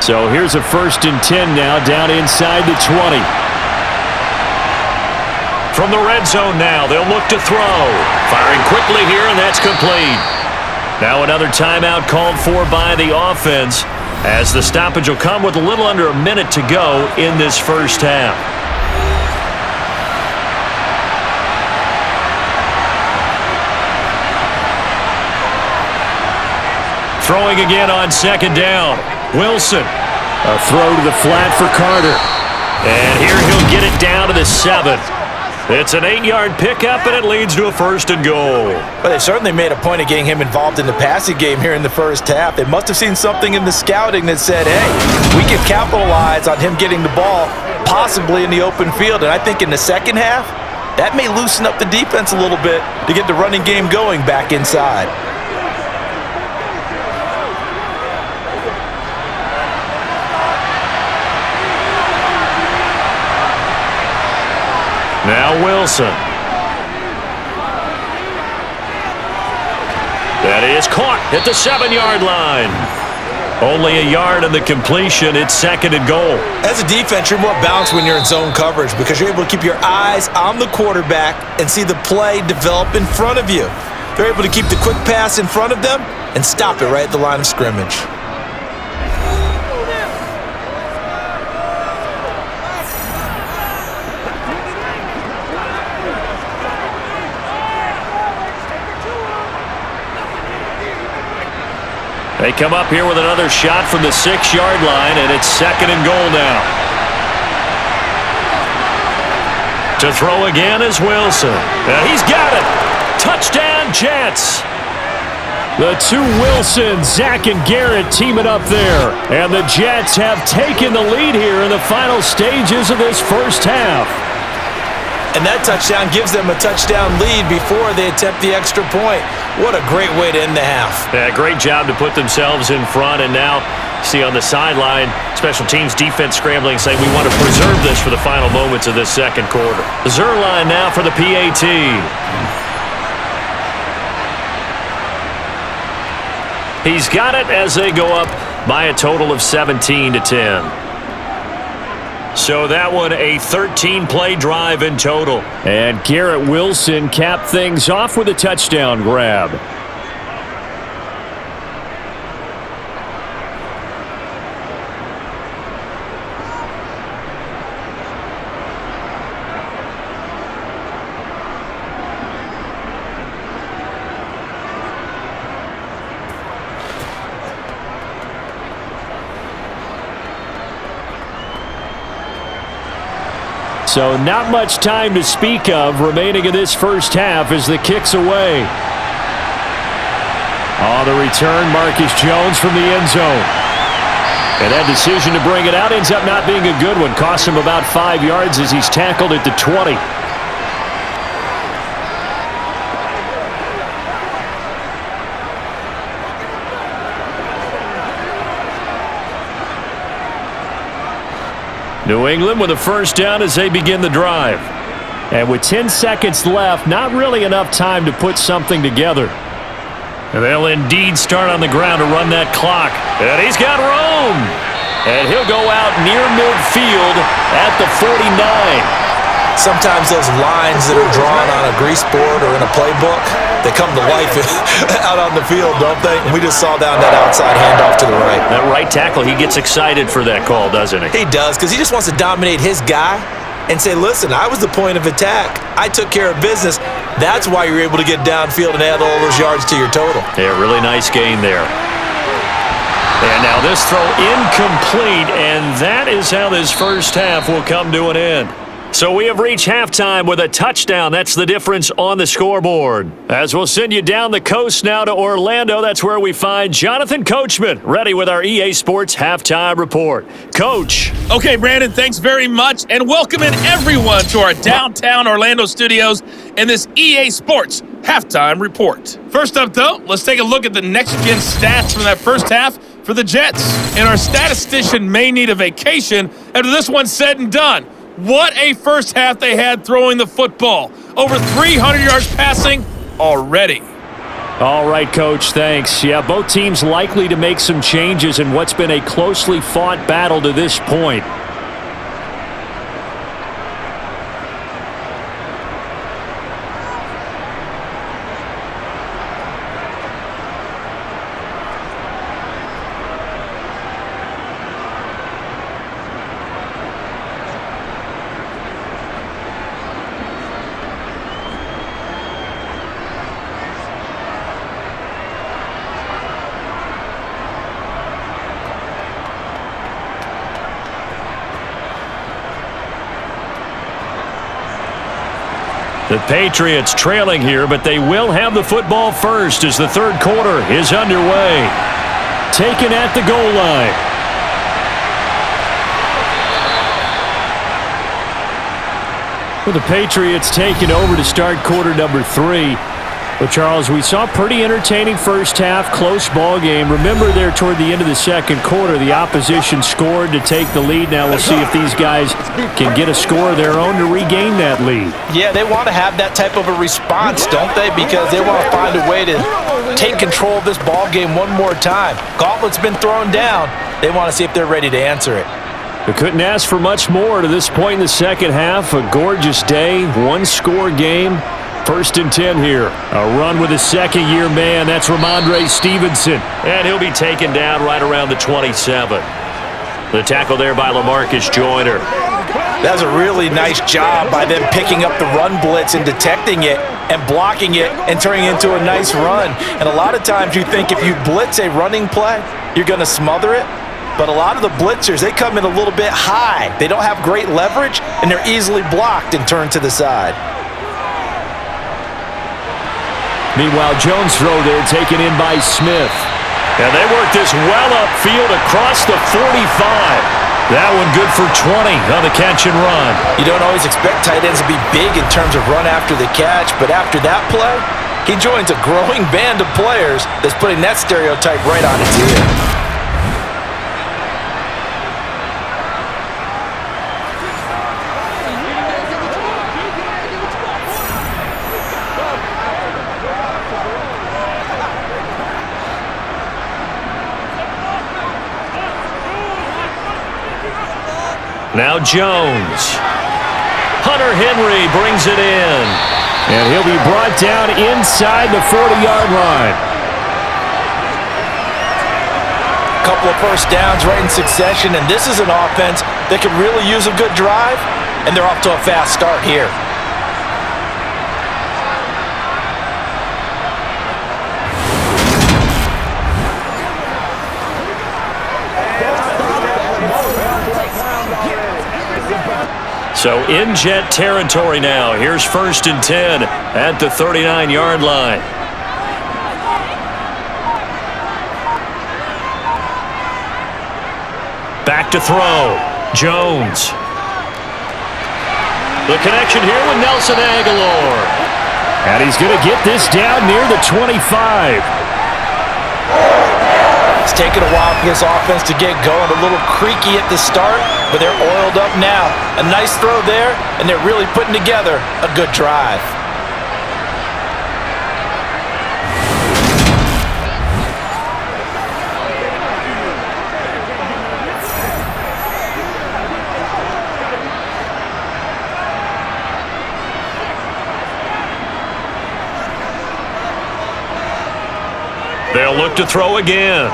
So here's a 1st and 10 now down inside the 20. From the red zone now, they'll look to throw. Firing quickly here, and that's complete. Now another timeout called for by the offense as the stoppage will come with a little under a minute to go in this first half. Throwing again on 2nd down. Wilson. A throw to the flat for Carter. And here he'll get it down to the 7. It's an 8-yard pickup, and it leads to a 1st and goal. Well, they certainly made a point of getting him involved in the passing game here in the first half. They must have seen something in the scouting that said, hey, we can capitalize on him getting the ball possibly in the open field. And I think in the second half, that may loosen up the defense a little bit to get the running game going back inside. Now Wilson. That is caught at the 7-yard line. Only a yard in the completion. It's 2nd and goal. As a defense, you're more balanced when you're in zone coverage because you're able to keep your eyes on the quarterback and see the play develop in front of you. They're able to keep the quick pass in front of them and stop it right at the line of scrimmage. They come up here with another shot from the 6-yard line, and it's 2nd and goal now. To throw again is Wilson. He's got it. Touchdown, Jets. The two Wilsons, Zach and Garrett, teaming up there. And the Jets have taken the lead here in the final stages of this first half. And that touchdown gives them a touchdown lead before they attempt the extra point. What a great way to end the half. Yeah, great job to put themselves in front. And now, see on the sideline, special teams defense scrambling, saying we want to preserve this for the final moments of this second quarter. Zerline now for the PAT. He's got it as they go up by a total of 17-10. So that one a 13-play drive in total. And Garrett Wilson capped things off with a touchdown grab. So not much time to speak of remaining in this first half as the kick's away. On the return, Marcus Jones from the end zone. And that decision to bring it out ends up not being a good one. Costs him about 5 yards as he's tackled at the 20. New England with a first down as they begin the drive. And with 10 seconds left, not really enough time to put something together. And they'll indeed start on the ground to run that clock. And he's got room. And he'll go out near midfield at the 49. Sometimes those lines that are drawn on a grease board or in a playbook, they come to life out on the field, don't they? And we just saw down that outside handoff to the right. That right tackle, he gets excited for that call, doesn't he? He does, because he just wants to dominate his guy and say, listen, I was the point of attack. I took care of business. That's why you're able to get downfield and add all those yards to your total. Yeah, really nice gain there. And now this throw incomplete, and that is how this first half will come to an end. So we have reached halftime with a touchdown. That's the difference on the scoreboard. As we'll send you down the coast now to Orlando, that's where we find Jonathan Coachman, ready with our EA Sports Halftime Report. Coach. Okay, Brandon, thanks very much, and welcoming everyone to our downtown Orlando studios in this EA Sports Halftime Report. First up, though, let's take a look at the next-gen stats from that first half for the Jets. And our statistician may need a vacation after this one's said and done. What a first half they had throwing the football. Over 300 yards passing already. All right, Coach, thanks. Yeah, both teams likely to make some changes in what's been a closely fought battle to this point. The Patriots trailing here, but they will have the football first as the third quarter is underway. Taken at the goal line. Well, the Patriots taking over to start quarter number 3. But, Charles, we saw a pretty entertaining first half, close ball game. Remember there toward the end of the second quarter, the opposition scored to take the lead. Now we'll see if these guys can get a score of their own to regain that lead. Yeah, they want to have that type of a response, don't they? Because they want to find a way to take control of this ball game one more time. Gauntlet's been thrown down. They want to see if they're ready to answer it. We couldn't ask for much more to this point in the second half. A gorgeous day, one-score game. 1st and 10 here. A run with a second-year man. That's Ramondre Stevenson. And he'll be taken down right around the 27. The tackle there by LaMarcus Joyner. That was a really nice job by them picking up the run blitz and detecting it and blocking it and turning it into a nice run. And a lot of times you think if you blitz a running play, you're going to smother it. But a lot of the blitzers, they come in a little bit high. They don't have great leverage, and they're easily blocked and turned to the side. Meanwhile, Jones' throw there taken in by Smith. And they work this well upfield across the 45. That one good for 20 on the catch and run. You don't always expect tight ends to be big in terms of run after the catch, but after that play, he joins a growing band of players that's putting that stereotype right on its ear. Now Jones. Hunter Henry brings it in. And he'll be brought down inside the 40-yard line. A couple of first downs right in succession, and this is an offense that could really use a good drive, and they're off to a fast start here. So in Jet territory now. Here's 1st and 10 at the 39-yard line. Back to throw. Jones. The connection here with Nelson Aguilar. And he's going to get this down near the 25. It's taken a while for this offense to get going. A little creaky at the start, but they're oiled up now. A nice throw there, and they're really putting together a good drive. They'll look to throw again.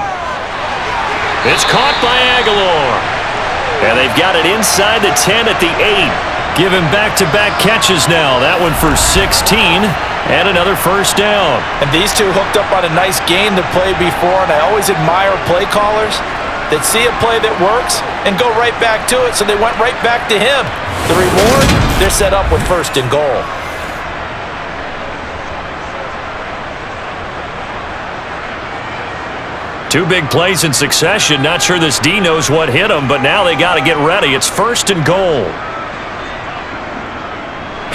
It's caught by Aguilar. And they've got it inside the 10 at the 8. Giving back-to-back catches now. That one for 16 and another first down. And these two hooked up on a nice game to play before, and I always admire play callers that see a play that works and go right back to it, so they went right back to him. The reward, they're set up with 1st and goal. Two big plays in succession. Not sure this D knows what hit him, but now they got to get ready. It's 1st and goal.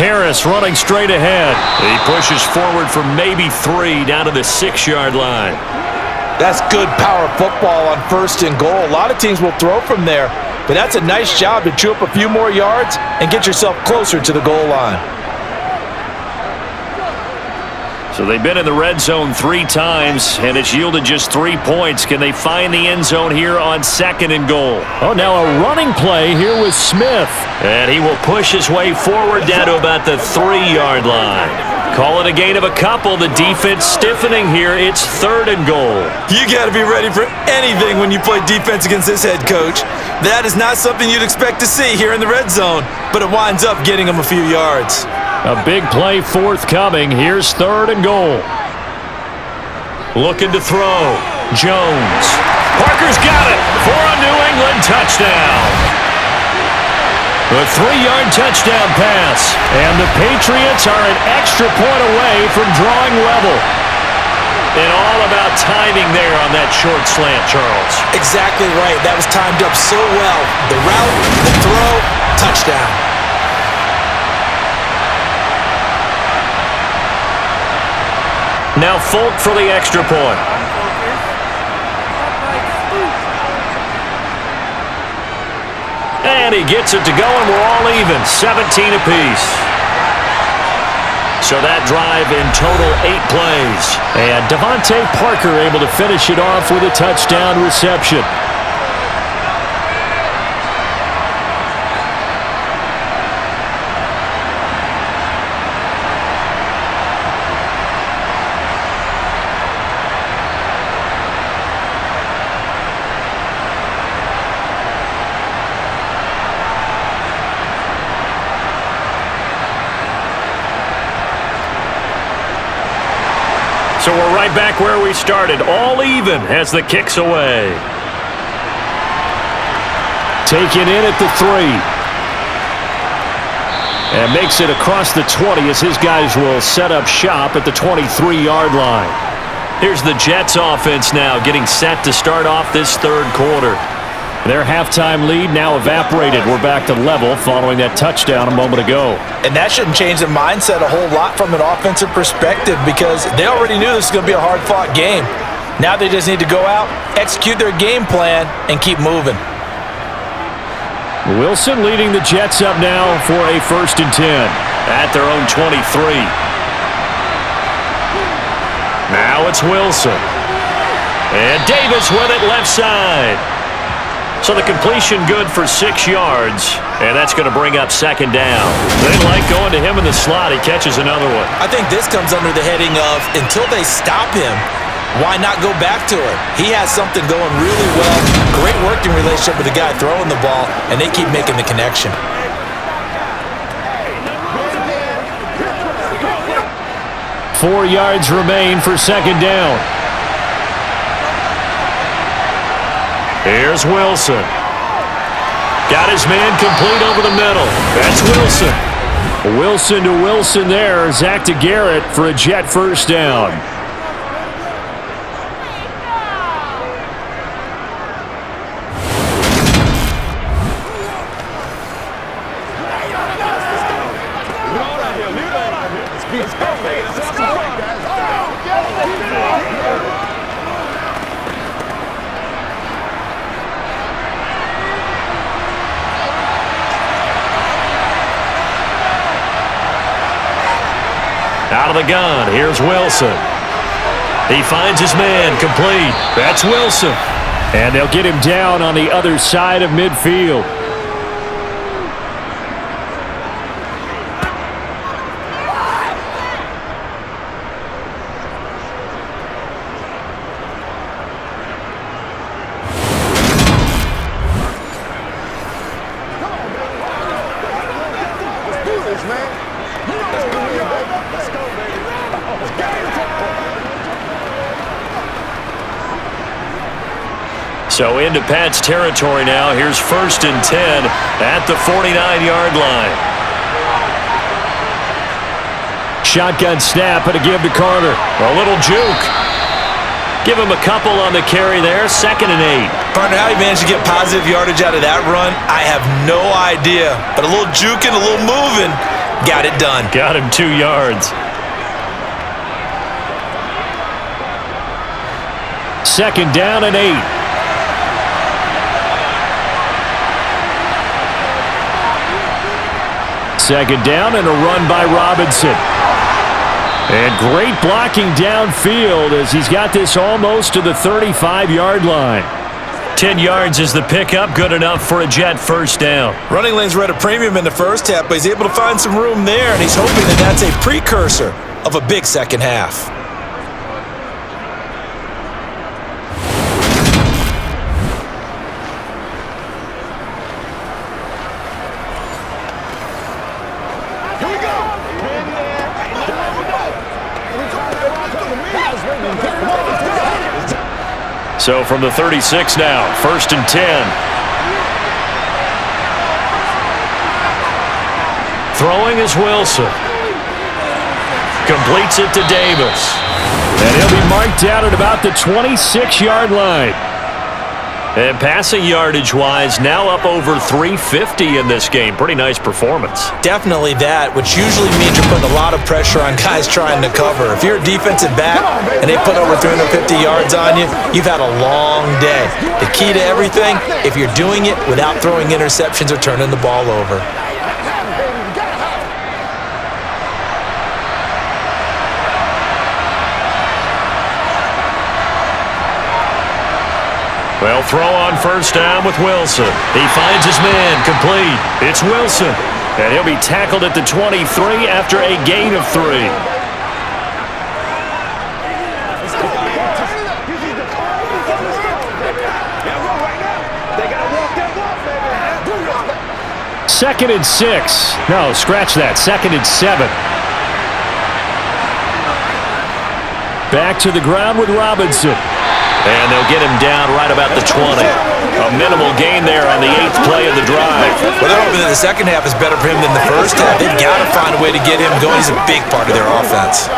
Harris running straight ahead. He pushes forward for maybe 3 down to the 6-yard line. That's good power football on 1st and goal. A lot of teams will throw from there, but that's a nice job to chew up a few more yards and get yourself closer to the goal line. So they've been in the red zone 3 times, and it's yielded just 3 points. Can they find the end zone here on 2nd and goal? Oh, now a running play here with Smith. And he will push his way forward down to about the 3-yard line. Call it a gain of a couple. The defense stiffening here. It's 3rd and goal. You got to be ready for anything when you play defense against this head coach. That is not something you'd expect to see here in the red zone, but it winds up getting him a few yards. A big play forthcoming. Here's 3rd and goal. Looking to throw. Jones. Parker's got it for a New England touchdown. A 3-yard touchdown pass. And the Patriots are an extra point away from drawing level. And all about timing there on that short slant, Charles. Exactly right. That was timed up so well. The route, the throw, touchdown. Now Folk for the extra point. And he gets it to go, and we're all even, 17 apiece. So that drive in total 8 plays. And Devontae Parker able to finish it off with a touchdown reception. So we're right back where we started, all even as the kick's away. Taken in at the 3. And makes it across the 20 as his guys will set up shop at the 23-yard line. Here's the Jets offense now getting set to start off this third quarter. Their halftime lead now evaporated. We're back to level following that touchdown a moment ago. And that shouldn't change the mindset a whole lot from an offensive perspective because they already knew this was going to be a hard-fought game. Now they just need to go out, execute their game plan, and keep moving. Wilson leading the Jets up now for a 1st and 10 at their own 23. Now it's Wilson. And Davis with it left side. So the completion good for 6 yards, and that's going to bring up 2nd down. They like going to him in the slot. He catches another one. I think this comes under the heading of until they stop him, why not go back to it? He has something going really well. Great working relationship with the guy throwing the ball, and they keep making the connection. Four yards remain for 2nd down. Here's Wilson. Got his man complete over the middle. That's Wilson. Wilson to Wilson there. Zach to Garrett for a Jet 1st down. Out of the gun, here's Wilson. He finds his man complete. That's Wilson. And they'll get him down on the other side of midfield. So into Pat's territory now. Here's 1st and 10 at the 49-yard line. Shotgun snap and a give to Carter. A little juke. Give him a couple on the carry there. 2nd and 8. Partner, how he managed to get positive yardage out of that run, I have no idea. But a little juking, a little moving, got it done. Got him 2 yards. 2nd down and 8. Second down and a run by Robinson. And great blocking downfield as he's got this almost to the 35-yard line. 10 yards is the pickup, good enough for a Jet 1st down. Running lanes were at a premium in the first half, but he's able to find some room there, and he's hoping that that's a precursor of a big second half. So from the 36 now, 1st and 10. Throwing is Wilson. Completes it to Davis. And he'll be marked down at about the 26-yard line. And passing yardage-wise, now up over 350 in this game. Pretty nice performance. Definitely that, which usually means you're putting a lot of pressure on guys trying to cover. If you're a defensive back and they put over 350 yards on you, you've had a long day. The key to everything, if you're doing it without throwing interceptions or turning the ball over. Well, throw on 1st down with Wilson. He finds his man complete. It's Wilson. And he'll be tackled at the 23 after a gain of 3. Second and 6. No, scratch that. 2nd and 7. Back to the ground with Robinson. And they'll get him down right about the 20. A minimal gain there on the 8th play of the drive. Well, they're hoping that the second half is better for him than the first half. They've got to find a way to get him going. He's a big part of their offense.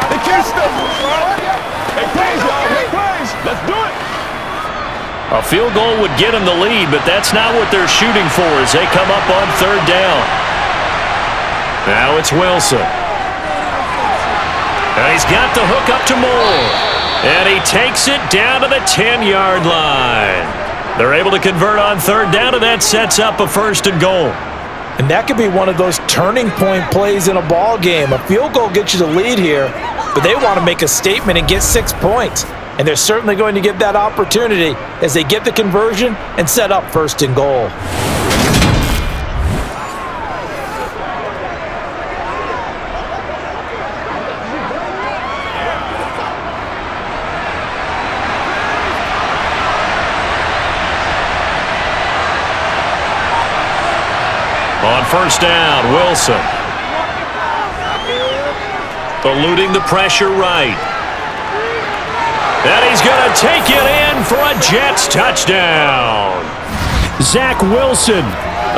A field goal would get him the lead, but that's not what they're shooting for as they come up on 3rd down. Now it's Wilson. And he's got the hook up to Moore. And he takes it down to the 10-yard line. They're able to convert on 3rd down, and that sets up a 1st and goal. And that could be one of those turning point plays in a ball game. A field goal gets you the lead here, but they want to make a statement and get 6 points. And they're certainly going to get that opportunity as they get the conversion and set up 1st and goal. On 1st down, Wilson. Eluding the pressure right. And he's going to take it in for a Jets touchdown. Zach Wilson,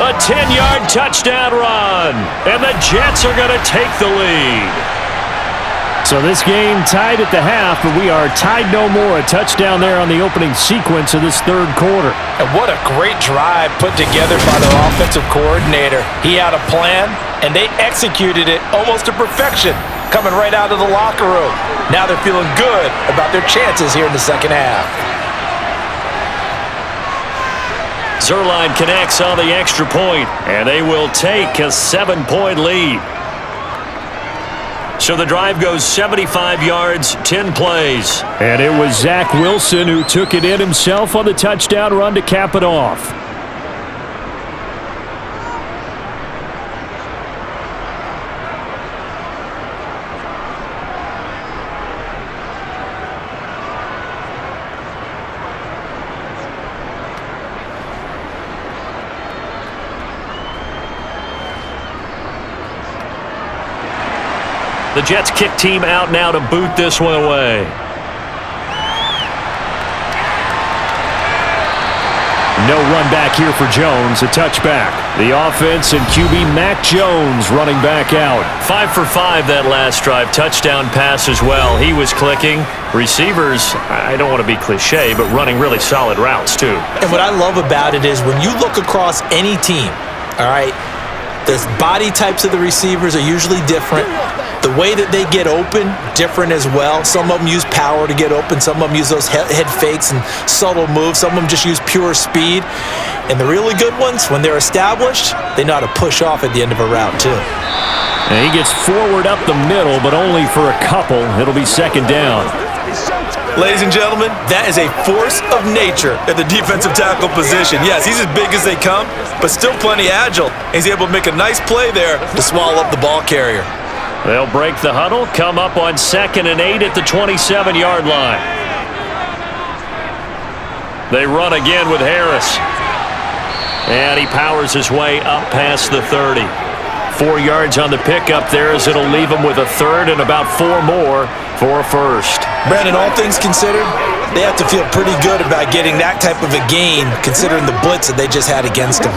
a 10-yard touchdown run. And the Jets are going to take the lead. So this game tied at the half, but we are tied no more. A touchdown there on the opening sequence of this 3rd quarter. And what a great drive put together by their offensive coordinator. He had a plan, and they executed it almost to perfection, coming right out of the locker room. Now they're feeling good about their chances here in the second half. Zerline connects on the extra point, and they will take a 7-point lead. So the drive goes 75 yards, 10 plays. And it was Zach Wilson who took it in himself on the touchdown run to cap it off. The Jets kick team out now to boot this one away. No run back here for Jones, a touchback. The offense and QB Mac Jones running back out. 5 for 5 that last drive. Touchdown pass as well. He was clicking. Receivers, I don't want to be cliche, but running really solid routes too. And what I love about it is when you look across any team, all right, the body types of the receivers are usually different. The way that they get open, different as well. Some of them use power to get open. Some of them use those head fakes and subtle moves. Some of them just use pure speed. And the really good ones, when they're established, they know how to push off at the end of a route too. And he gets forward up the middle, but only for a couple. It'll be 2nd down. Ladies and gentlemen, that is a force of nature at the defensive tackle position. Yes, he's as big as they come, but still plenty agile. He's able to make a nice play there to swallow up the ball carrier. They'll break the huddle, come up on 2nd and 8 at the 27-yard line. They run again with Harris. And he powers his way up past the 30. 4 yards on the pickup there as it'll leave him with a 3rd and about 4 more for a 1st. Brandon, all things considered, they have to feel pretty good about getting that type of a gain considering the blitz that they just had against them.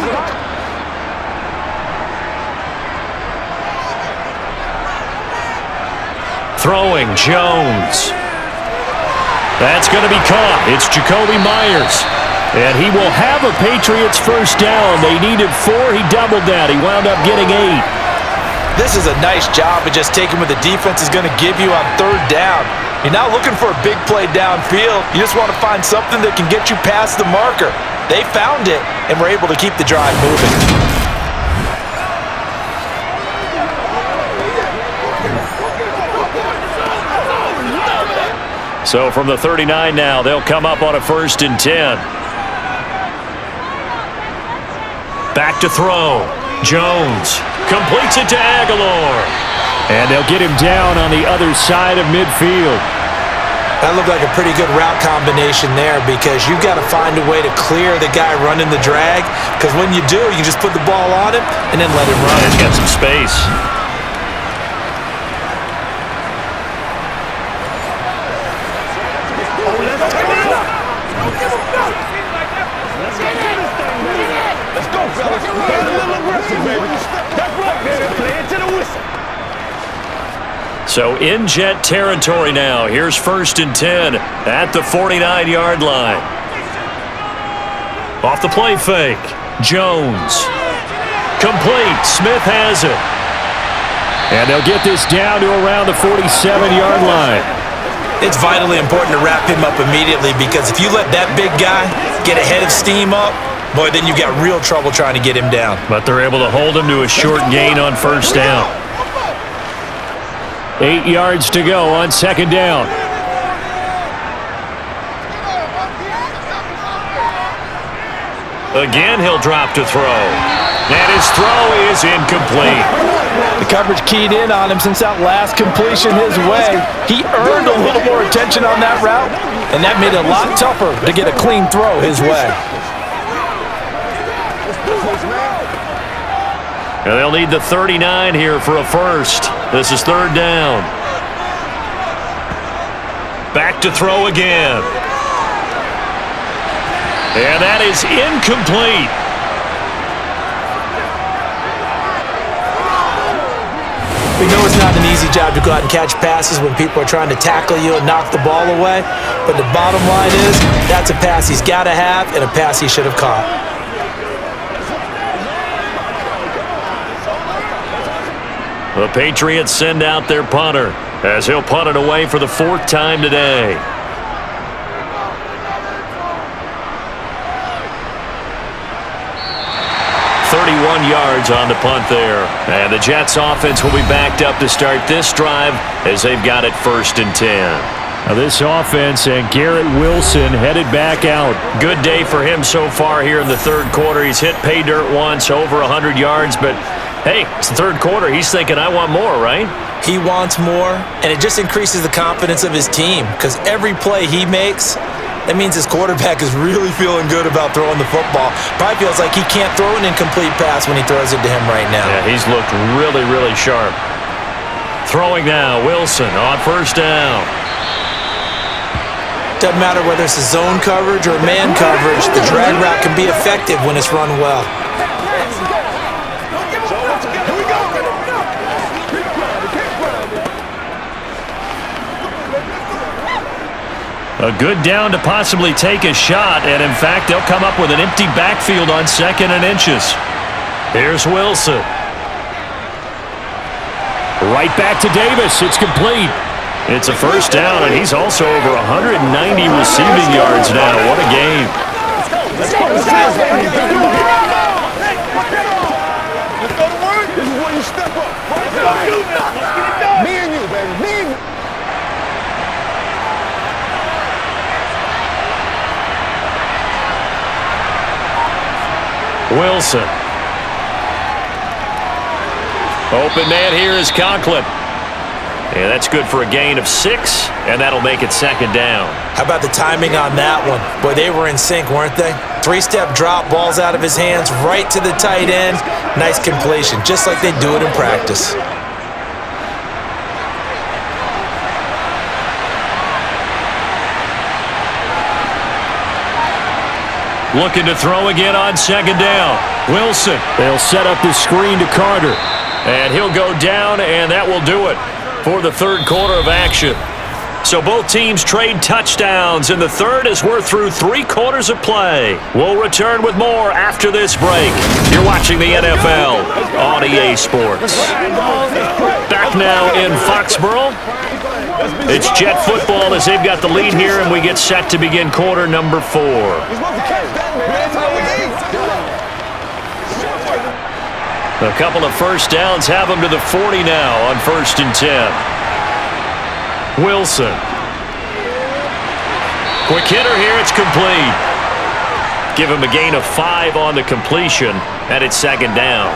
Throwing, Jones. That's going to be caught. It's Jacoby Myers. And he will have a Patriots 1st down. They needed 4. He doubled that. He wound up getting 8. This is a nice job of just taking what the defense is going to give you on 3rd down. You're not looking for a big play downfield. You just want to find something that can get you past the marker. They found it and were able to keep the drive moving. So from the 39 now, they'll come up on a 1st and 10. Back to throw. Jones completes it to Aguilar. And they'll get him down on the other side of midfield. That looked like a pretty good route combination there because you've got to find a way to clear the guy running the drag because when you do, you just put the ball on him and then let him run. He's got some space. So in Jet territory now. Here's 1st and 10 at the 49-yard line. Off the play fake. Jones. Complete. Smith has it. And they'll get this down to around the 47-yard line. It's vitally important to wrap him up immediately, because if you let that big guy get ahead of steam up, boy, then you've got real trouble trying to get him down. But they're able to hold him to a short gain on 1st down. 8 yards to go on 2nd down. Again, he'll drop to throw. And his throw is incomplete. The coverage keyed in on him since that last completion his way. He earned a little more attention on that route, and that made it a lot tougher to get a clean throw his way. And they'll need the 39 here for a first. This is 3rd down. Back to throw again. And that is incomplete. We know it's not an easy job to go out and catch passes when people are trying to tackle you and knock the ball away, but the bottom line is that's a pass he's got to have and a pass he should have caught. The Patriots send out their punter as he'll punt it away for the 4th time today. Yards on the punt there. And the Jets offense will be backed up to start this drive as they've got it 1st and 10. Now this offense and Garrett Wilson headed back out. Good day for him so far here in the 3rd quarter. He's hit pay dirt once, over 100 yards, but hey, it's the 3rd quarter. He's thinking, I want more, right? He wants more, and it just increases the confidence of his team, because every play he makes, that means his quarterback is really feeling good about throwing the football. Probably feels like he can't throw an incomplete pass when he throws it to him right now. Yeah, he's looked really, really sharp. Throwing now, Wilson on 1st down. Doesn't matter whether it's a zone coverage or man coverage, the drag route can be effective when it's run well. A good down to possibly take a shot, and in fact, they'll come up with an empty backfield on 2nd and inches. Here's Wilson. Right back to Davis. It's complete. It's a 1st down, and he's also over 190 receiving yards now. What a game. Let's go to work. This is where you step up. Let's get it done. Me and you, baby. Me and you. Wilson. Open man here is Conklin. And that's good for a gain of 6, and that'll make it 2nd down. How about the timing on that one? Boy, they were in sync, weren't they? 3-step drop, balls out of his hands, right to the tight end. Nice completion, just like they do it in practice. Looking to throw again on 2nd down. Wilson. They'll set up the screen to Carter. And he'll go down, and that will do it for the 3rd quarter of action. So both teams trade touchdowns in the 3rd as we're through 3 quarters of play. We'll return with more after this break. You're watching the NFL on EA Sports. Back now in Foxborough. It's Jet football as they've got the lead here, and we get set to begin quarter number 4. A couple of 1st downs have them to the 40 now on 1st and 10. Wilson. Quick hitter here, it's complete. Give him a gain of 5 on the completion, and it's 2nd down.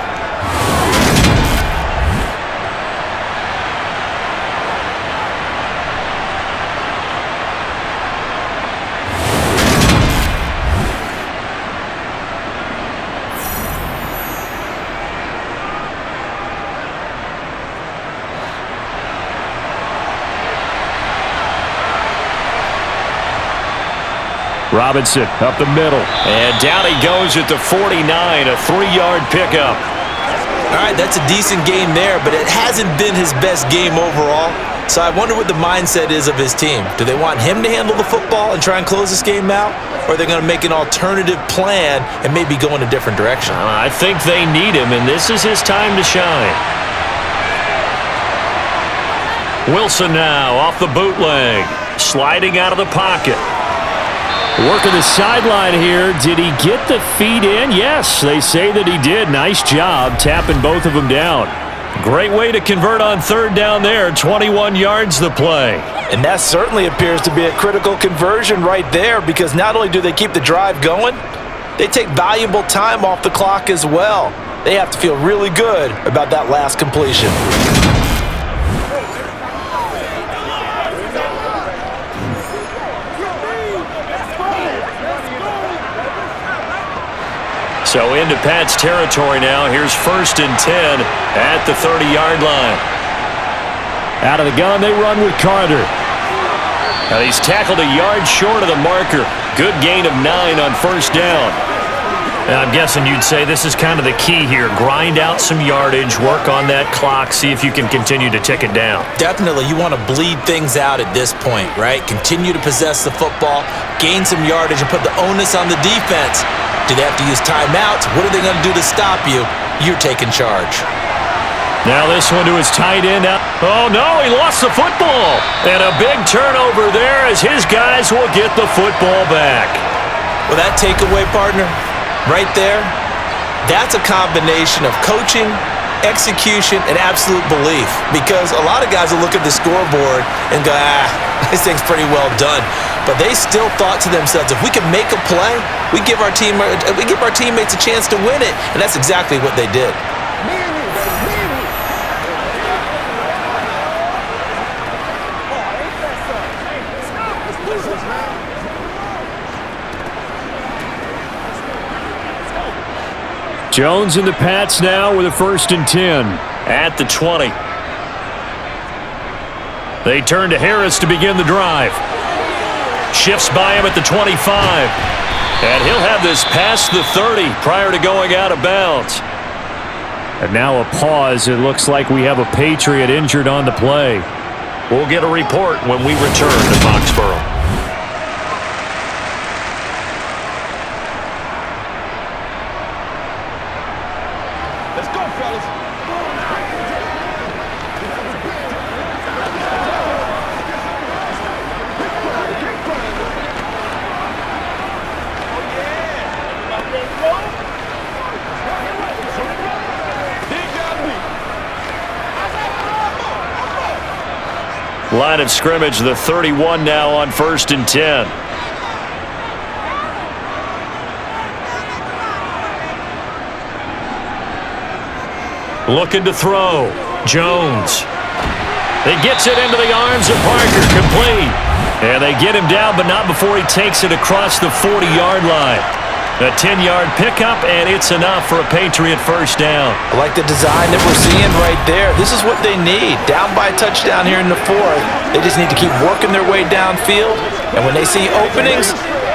Robinson up the middle. And down he goes at the 49, a 3-yard pickup. All right, that's a decent game there, but it hasn't been his best game overall. So I wonder what the mindset is of his team. Do they want him to handle the football and try and close this game out? Or are they going to make an alternative plan and maybe go in a different direction? I think they need him, and this is his time to shine. Wilson now off the bootleg, sliding out of the pocket. Working the sideline here. Did he get the feet in? Yes, they say that he did. Nice job tapping both of them down. Great way to convert on third down there. 21 yards the play. And that certainly appears to be a critical conversion right there, because not only do they keep the drive going, they take valuable time off the clock as well. They have to feel really good about that last completion. So into Pat's territory now. Here's 1st and 10 at the 30-yard line. Out of the gun, they run with Carter. Now he's tackled a yard short of the marker. Good gain of 9 on 1st down. Now I'm guessing you'd say this is kind of the key here. Grind out some yardage, work on that clock, see if you can continue to tick it down. Definitely, you want to bleed things out at this point, right? Continue to possess the football, gain some yardage, and put the onus on the defense. Do they have to use timeouts? What are they going to do to stop you? You're taking charge. Now this one to his tight end. Oh, no, he lost the football. And a big turnover there as his guys will get the football back. Well, that takeaway, partner, right there, that's a combination of coaching, execution, and absolute belief. Because a lot of guys will look at the scoreboard and go, this thing's pretty well done. But they still thought to themselves, if we can make a play, we give our teammates a chance to win it. And that's exactly what they did. Jones and the Pats now with a 1st and 10 at the 20. They turn to Harris to begin the drive. Shifts by him at the 25. And he'll have this past the 30 prior to going out of bounds. And now a pause. It looks like we have a Patriot injured on the play. We'll get a report when we return to Foxborough. Let's go, fellas. Line of scrimmage, the 31 now on 1st and 10. Looking to throw. Jones. He gets it into the arms of Parker, complete. And they get him down, but not before he takes it across the 40-yard line. A 10-yard pickup, and it's enough for a Patriot 1st down. I like the design that we're seeing right there. This is what they need. Down by a touchdown here in the 4th. They just need to keep working their way downfield. And when they see openings,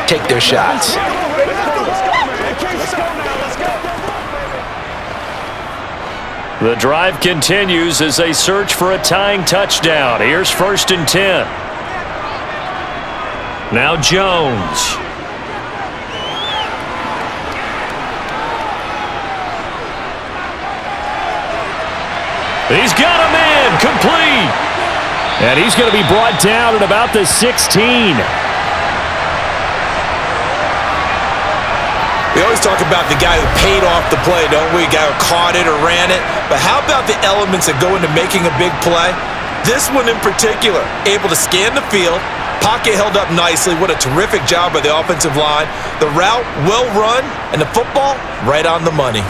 take their shots. The drive continues as they search for a tying touchdown. Here's 1st and 10. Now Jones. He's got him in, complete. And he's going to be brought down at about the 16. We always talk about the guy who paid off the play, don't we? The guy who caught it or ran it. But how about the elements that go into making a big play? This one in particular, able to scan the field, pocket held up nicely. What a terrific job by the offensive line. The route, well run, and the football, right on the money.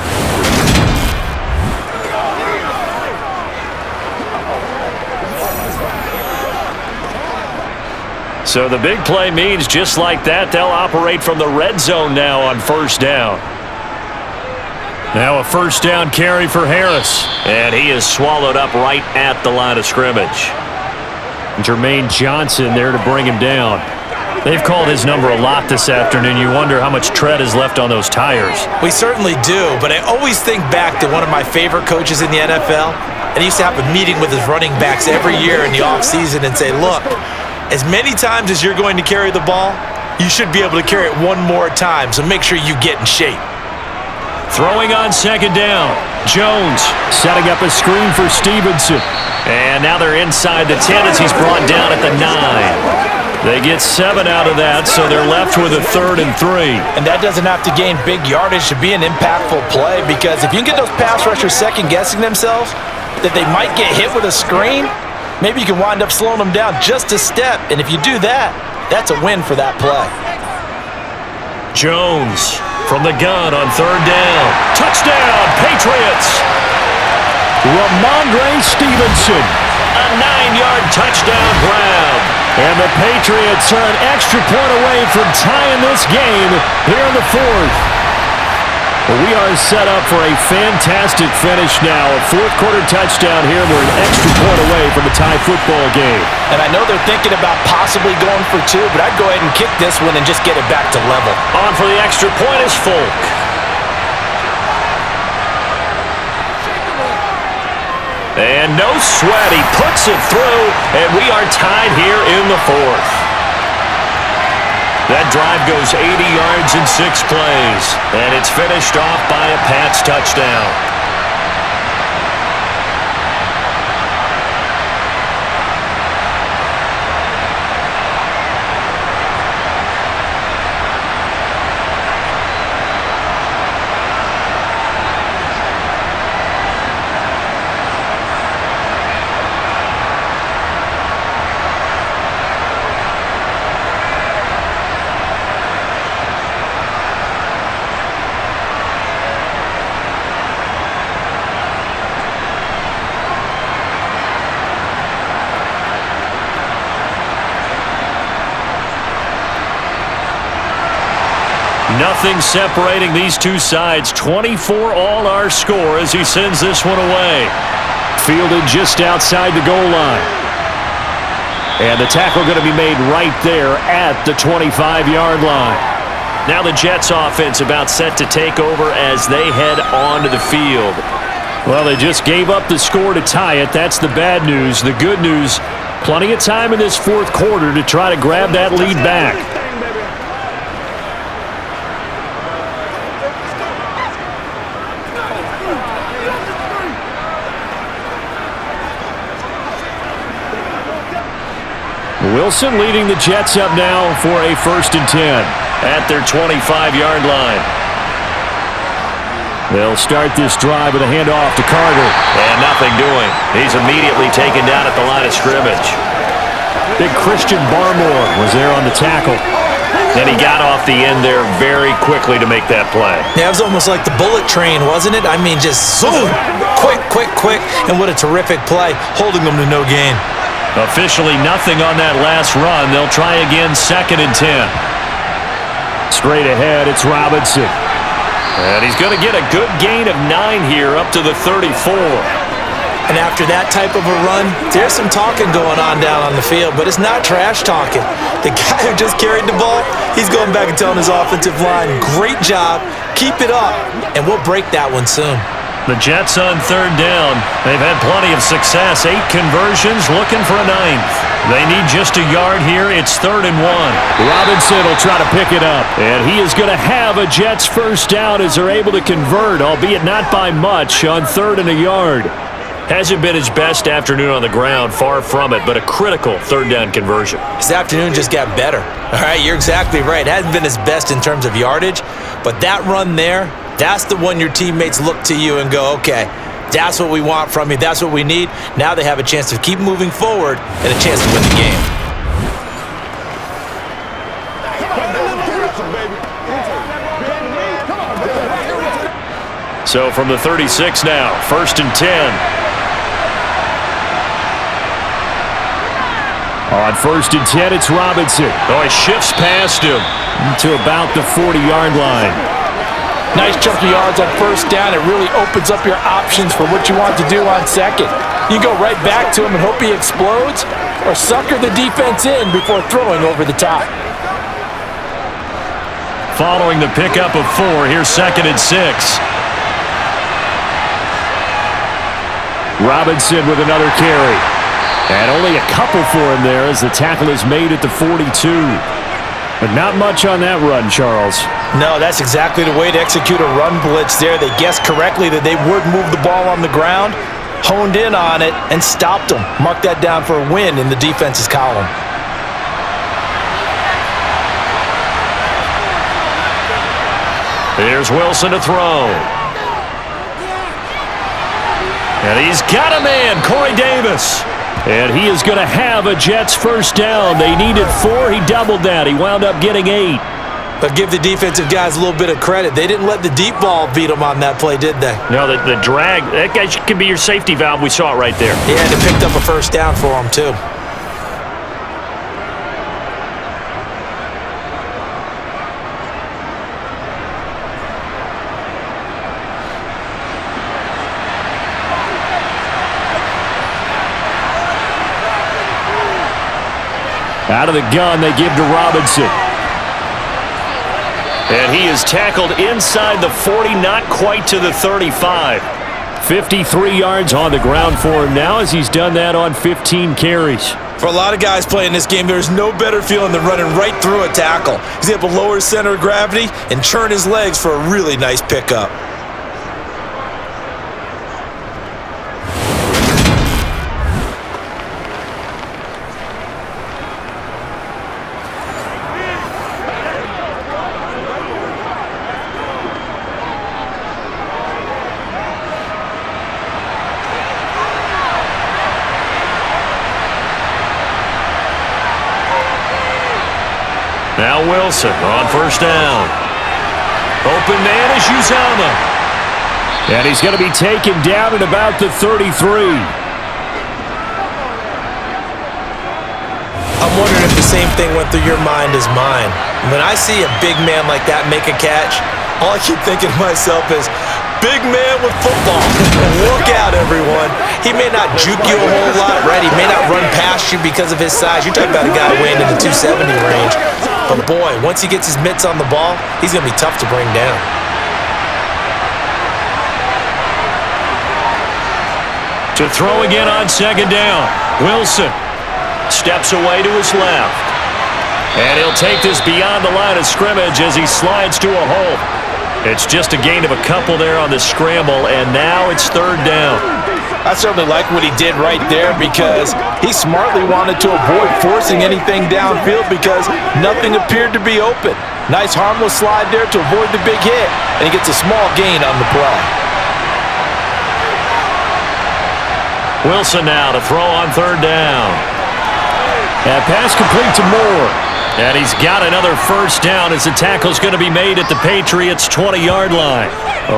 So the big play means just like that, they'll operate from the red zone now on 1st down. Now a 1st down carry for Harris. And he is swallowed up right at the line of scrimmage. Jermaine Johnson there to bring him down. They've called his number a lot this afternoon. You wonder how much tread is left on those tires. We certainly do, but I always think back to one of my favorite coaches in the NFL, and he used to have a meeting with his running backs every year in the offseason and say, look, as many times as you're going to carry the ball, you should be able to carry it one more time, so make sure you get in shape. Throwing on second down. Jones setting up a screen for Stevenson. And now they're inside the 10 as he's brought down at the 9. They get 7 out of that, so they're left with a 3rd and 3. And that doesn't have to gain big yardage to be an impactful play, because if you can get those pass rushers second-guessing themselves that they might get hit with a screen, maybe you can wind up slowing them down just a step. And if you do that, that's a win for that play. Jones from the gun on 3rd down. Touchdown, Patriots! Ramondre Stevenson, a 9-yard touchdown grab. And the Patriots are an extra point away from tying this game here in the 4th. Well, we are set up for a fantastic finish now. A 4th-quarter touchdown here, and we're an extra point away from a tie football game. And I know they're thinking about possibly going for 2, but I'd go ahead and kick this one and just get it back to level. On for the extra point is Folk. And no sweat, he puts it through, and we are tied here in the 4th. That drive goes 80 yards in 6 plays, and it's finished off by a Pats touchdown. Nothing separating these two sides. 24 all our score as he sends this one away. Fielded just outside the goal line. And the tackle going to be made right there at the 25-yard line. Now the Jets offense about set to take over as they head onto the field. Well, they just gave up the score to tie it. That's the bad news. The good news, plenty of time in this 4th quarter to try to grab that lead back. Wilson leading the Jets up now for a 1st and 10 at their 25-yard line. They'll start this drive with a handoff to Carter. And nothing doing. He's immediately taken down at the line of scrimmage. Big Christian Barmore was there on the tackle. And he got off the end there very quickly to make that play. Yeah, it was almost like the bullet train, wasn't it? I mean, just zoom, quick, and what a terrific play, holding them to no gain. Officially nothing on that last run. They'll try again 2nd and 10. Straight ahead, it's Robinson. And he's going to get a good gain of 9 here up to the 34. And after that type of a run, there's some talking going on down on the field, but it's not trash talking. The guy who just carried the ball, he's going back and telling his offensive line, great job, keep it up, and we'll break that one soon. The Jets on 3rd down. They've had plenty of success. 8 conversions, looking for a 9th. They need just a yard here. It's 3rd and 1. Robinson will try to pick it up. And he is going to have a Jets 1st down as they're able to convert, albeit not by much, on 3rd and a yard. Hasn't been his best afternoon on the ground, far from it, but a critical 3rd down conversion. His afternoon just got better. All right, you're exactly right. It hasn't been his best in terms of yardage, but that run there, that's the one your teammates look to you and go, okay, that's what we want from you. That's what we need. Now they have a chance to keep moving forward and a chance to win the game. So from the 36 now, 1st and 10. On 1st and 10, it's Robinson. Oh, he shifts past him to about the 40-yard line. Nice chunk of yards on 1st down. It really opens up your options for what you want to do on 2nd. You go right back to him and hope he explodes, or sucker the defense in before throwing over the top. following the pickup of 4. Here's 2nd and 6. Robinson with another carry. And only a couple for him there as the tackle is made at the 42. But not much on that run, Charles. No, that's exactly the way to execute a run blitz there. They guessed correctly that they would move the ball on the ground, honed in on it, and stopped them. Mark that down for a win in the defense's column. Here's Wilson to throw. And he's got a man, Corey Davis. And he is going to have a Jets first down. They needed 4. He doubled that. He wound up getting 8. But give the defensive guys a little bit of credit. They didn't let the deep ball beat them on that play, did they? No, the drag, that guy can be your safety valve. We saw it right there. Yeah, they picked up a first down for him, too. Out of the gun, they give to Robinson. And he is tackled inside the 40, not quite to the 35. 53 yards on the ground for him now as he's done that on 15 carries. For a lot of guys playing this game, there's no better feeling than running right through a tackle. He's able to lower his center of gravity and churn his legs for a really nice pickup. Now Wilson on first down. Open man is Uzomah. And he's going to be taken down at about the 33. I'm wondering if the same thing went through your mind as mine. When I see a big man like that make a catch, all I keep thinking to myself is, big man with football. Look out, everyone. He may not juke you a whole lot, right? He may not run past you because of his size. You're talking about a guy weighing in the 270 range. But boy, once he gets his mitts on the ball, he's going to be tough to bring down. To throw again on second down. Wilson steps away to his left. And he'll take this beyond the line of scrimmage as he slides to a hole. It's just a gain of a couple there on the scramble, and now it's third down. I certainly like what he did right there because he smartly wanted to avoid forcing anything downfield because nothing appeared to be open. Nice harmless slide there to avoid the big hit, and he gets a small gain on the play. Wilson now to throw on third down. And pass complete to Moore. And he's got another first down as the tackle's going to be made at the Patriots' 20-yard line.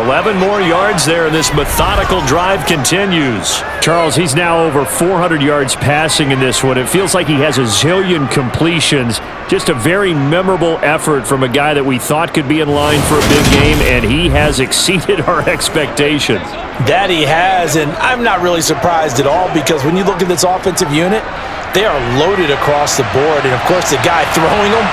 11 more yards there, and this methodical drive continues. Charles, he's now over 400 yards passing in this one. It feels like he has a zillion completions. Just a very memorable effort from a guy that we thought could be in line for a big game, and he has exceeded our expectations. That he has, and I'm not really surprised at all because when you look at this offensive unit, they are loaded across the board. And, of course, the guy throwing them,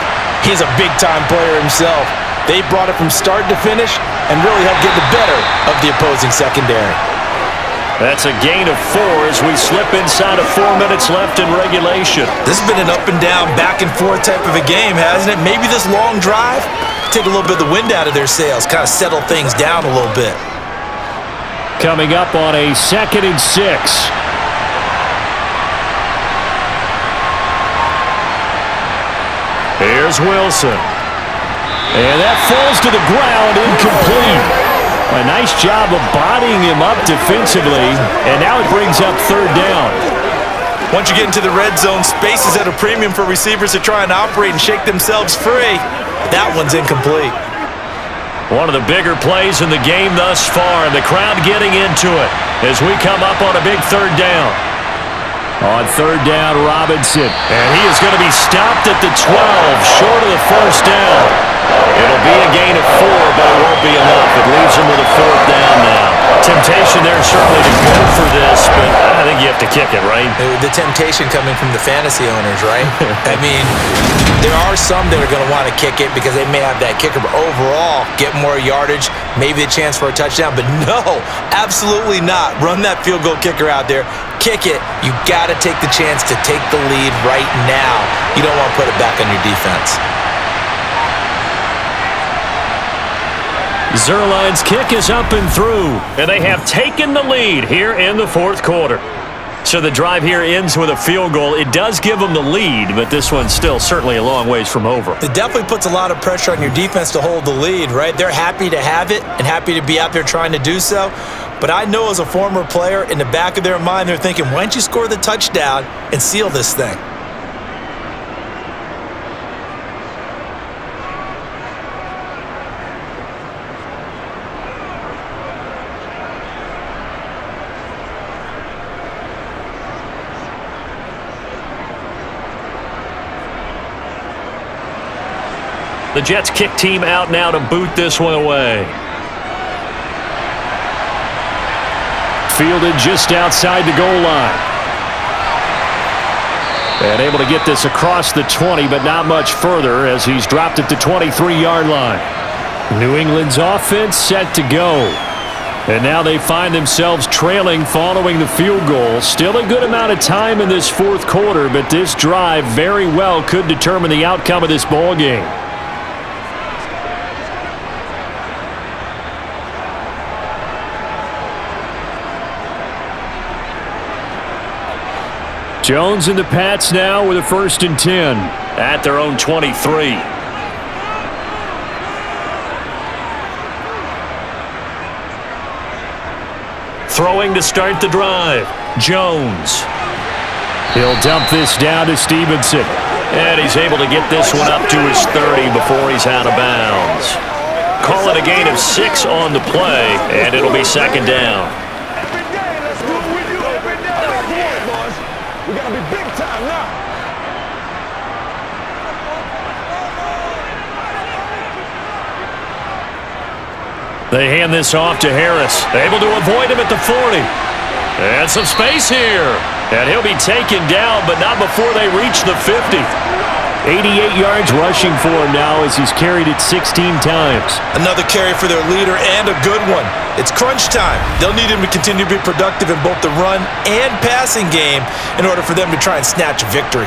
he's a big-time player himself. They brought it from start to finish and really helped get the better of the opposing secondary. That's a gain of 4 as we slip inside of 4 minutes left in regulation. This has been an up-and-down, back-and-forth type of a game, hasn't it? Maybe this long drive, take a little bit of the wind out of their sails, kind of settle things down a little bit. Coming up on a 2nd and 6. Here's Wilson. And that falls to the ground, incomplete. A nice job of bodying him up defensively, and now it brings up third down. Once you get into the red zone, space is at a premium for receivers to try and operate and shake themselves free. That one's incomplete. One of the bigger plays in the game thus far, and the crowd getting into it as we come up on a big third down. On third down, Robinson. And he is going to be stopped at the 12, short of the first down. It'll be a gain of 4, but it won't be enough. It leaves him with a fourth down now. Temptation there certainly to go for this, but I think you have to kick it, right? The temptation coming from the fantasy owners, right? I mean, there are some that are going to want to kick it because they may have that kicker, but overall, get more yardage, maybe a chance for a touchdown. But no, absolutely not. Run that field goal kicker out there. Kick it. You got to take the chance to take the lead right now. You don't want to put it back on your defense. Zerline's kick is up and through, and they have taken the lead here in the fourth quarter. So the drive here ends with a field goal. It does give them the lead, but this one's still certainly a long ways from over. It definitely puts a lot of pressure on your defense to hold the lead, right? They're happy to have it and happy to be out there trying to do so. But I know as a former player, in the back of their mind, they're thinking, why don't you score the touchdown and seal this thing? The Jets kick team out now to boot this one away. Fielded just outside the goal line. And able to get this across the 20, but not much further as he's dropped at the 23-yard line. New England's offense set to go. And now they find themselves trailing following the field goal. Still a good amount of time in this fourth quarter, but this drive very well could determine the outcome of this ball game. Jones and the Pats now with a 1st and 10 at their own 23. Throwing to start the drive. Jones. He'll dump this down to Stevenson. And he's able to get this one up to his 30 before he's out of bounds. Call it a gain of 6 on the play, and it'll be 2nd down. We gotta be big time now. They hand this off to Harris. Able to avoid him at the 40. And some space here. And he'll be taken down, but not before they reach the 50. 88 yards rushing for him now as he's carried it 16 times. Another carry for their leader and a good one. It's crunch time. They'll need him to continue to be productive in both the run and passing game in order for them to try and snatch a victory.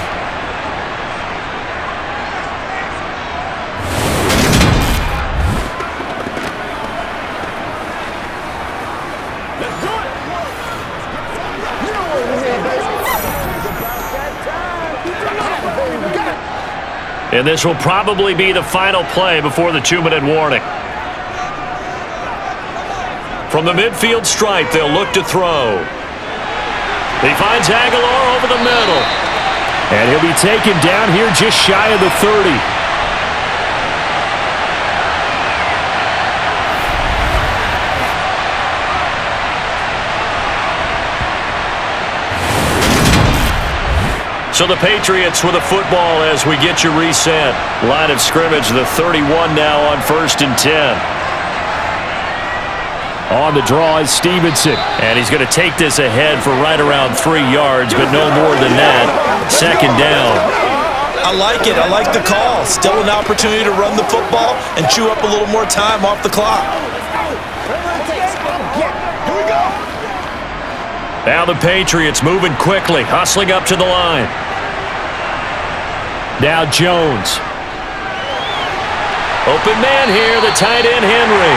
And this will probably be the final play before the 2-minute warning. From the midfield stripe, they'll look to throw. He finds Aguilar over the middle. And he'll be taken down here just shy of the 30. So the Patriots with a football as we get you reset. Line of scrimmage, the 31 now on 1st and 10. On the draw is Stevenson. And he's going to take this ahead for right around 3 yards, but no more than that. 2nd down. I like it. I like the call. Still an opportunity to run the football and chew up a little more time off the clock. Now the Patriots moving quickly, hustling up to the line. Now Jones. Open man here, the tight end Henry.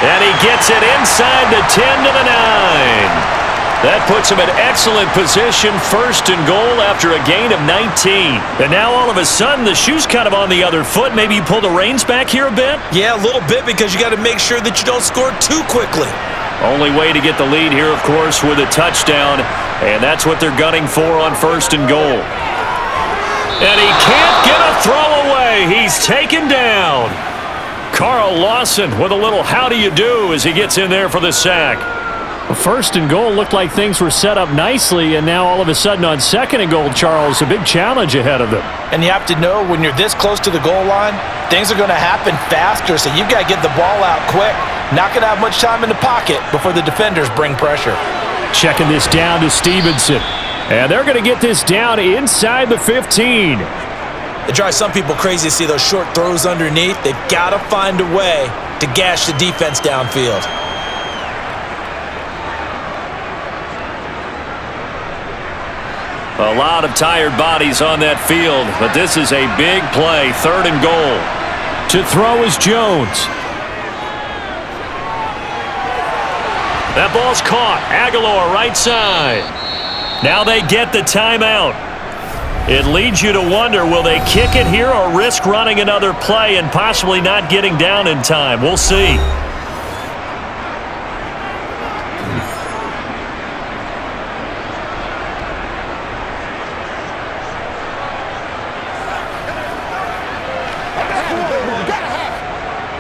And he gets it inside the 10 to the 9. That puts him in excellent position, 1st and goal after a gain of 19. And now all of a sudden the shoe's kind of on the other foot. Maybe you pull the reins back here a bit? Yeah, a little bit because you got to make sure that you don't score too quickly. Only way to get the lead here, of course, with a touchdown. And that's what they're gunning for on 1st and goal. And he can't get a throw away. He's taken down. Carl Lawson with a little how do you do as he gets in there for the sack. first and goal, looked like things were set up nicely, and now all of a sudden on second and goal, Charles, a big challenge ahead of them. And you have to know when you're this close to the goal line, things are going to happen faster, so you've got to get the ball out quick. Not going to have much time in the pocket before the defenders bring pressure. Checking this down to Stevenson. And they're going to get this down inside the 15. It drives some people crazy to see those short throws underneath. They've got to find a way to gash the defense downfield. A lot of tired bodies on that field, but this is a big play, third and goal. To throw is Jones. That ball's caught. Aguilar right side. Now they get the timeout. It leads you to wonder, will they kick it here or risk running another play and possibly not getting down in time? We'll see.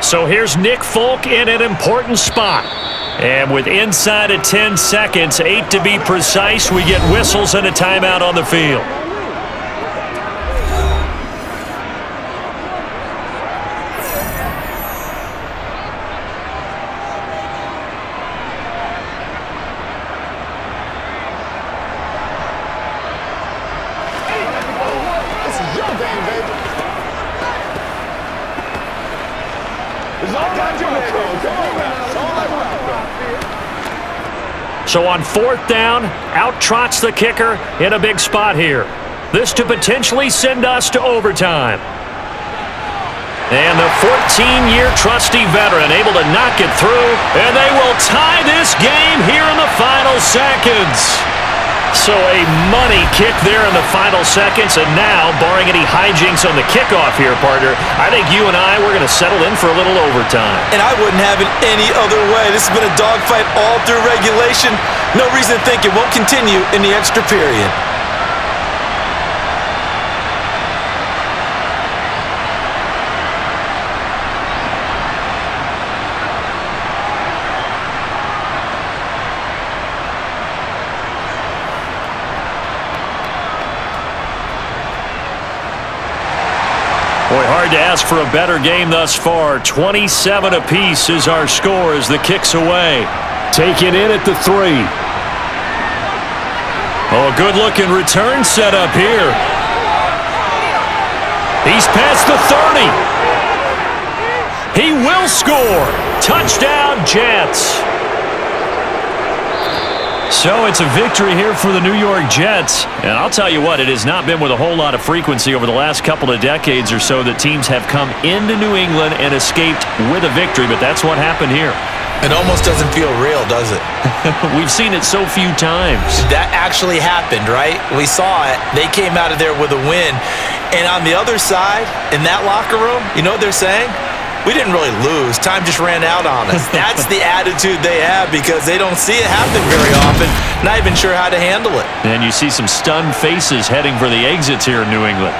So here's Nick Folk in an important spot. And with inside of 10 seconds, 8 to be precise, we get whistles and a timeout on the field. This is your game, baby. It's all about you, So on fourth down, out trots the kicker in a big spot here. This to potentially send us to overtime. And the 14-year trusty veteran able to knock it through, and they will tie this game here in the final seconds. So a money kick there in the final seconds, and now, barring any hijinks on the kickoff here, partner, I think you and we're going to settle in for a little overtime. And I wouldn't have it any other way. This has been a dogfight all through regulation. No reason to think it won't continue in the extra period. Boy, hard to ask for a better game thus far. 27 apiece is our score as the kick's away. Taken in at the 3. Oh, a good-looking return set up here. He's past the 30. He will score. Touchdown, Jets. So it's a victory here for the New York Jets. And I'll tell you what, it has not been with a whole lot of frequency over the last couple of decades or so that teams have come into New England and escaped with a victory, but that's what happened here. It almost doesn't feel real, does it? We've seen it so few times. That actually happened, right? We saw it. They came out of there with a win. And on the other side, in that locker room, you know what they're saying? We didn't really lose. Time just ran out on us. That's the attitude they have because they don't see it happen very often. Not even sure how to handle it. And you see some stunned faces heading for the exits here in New England.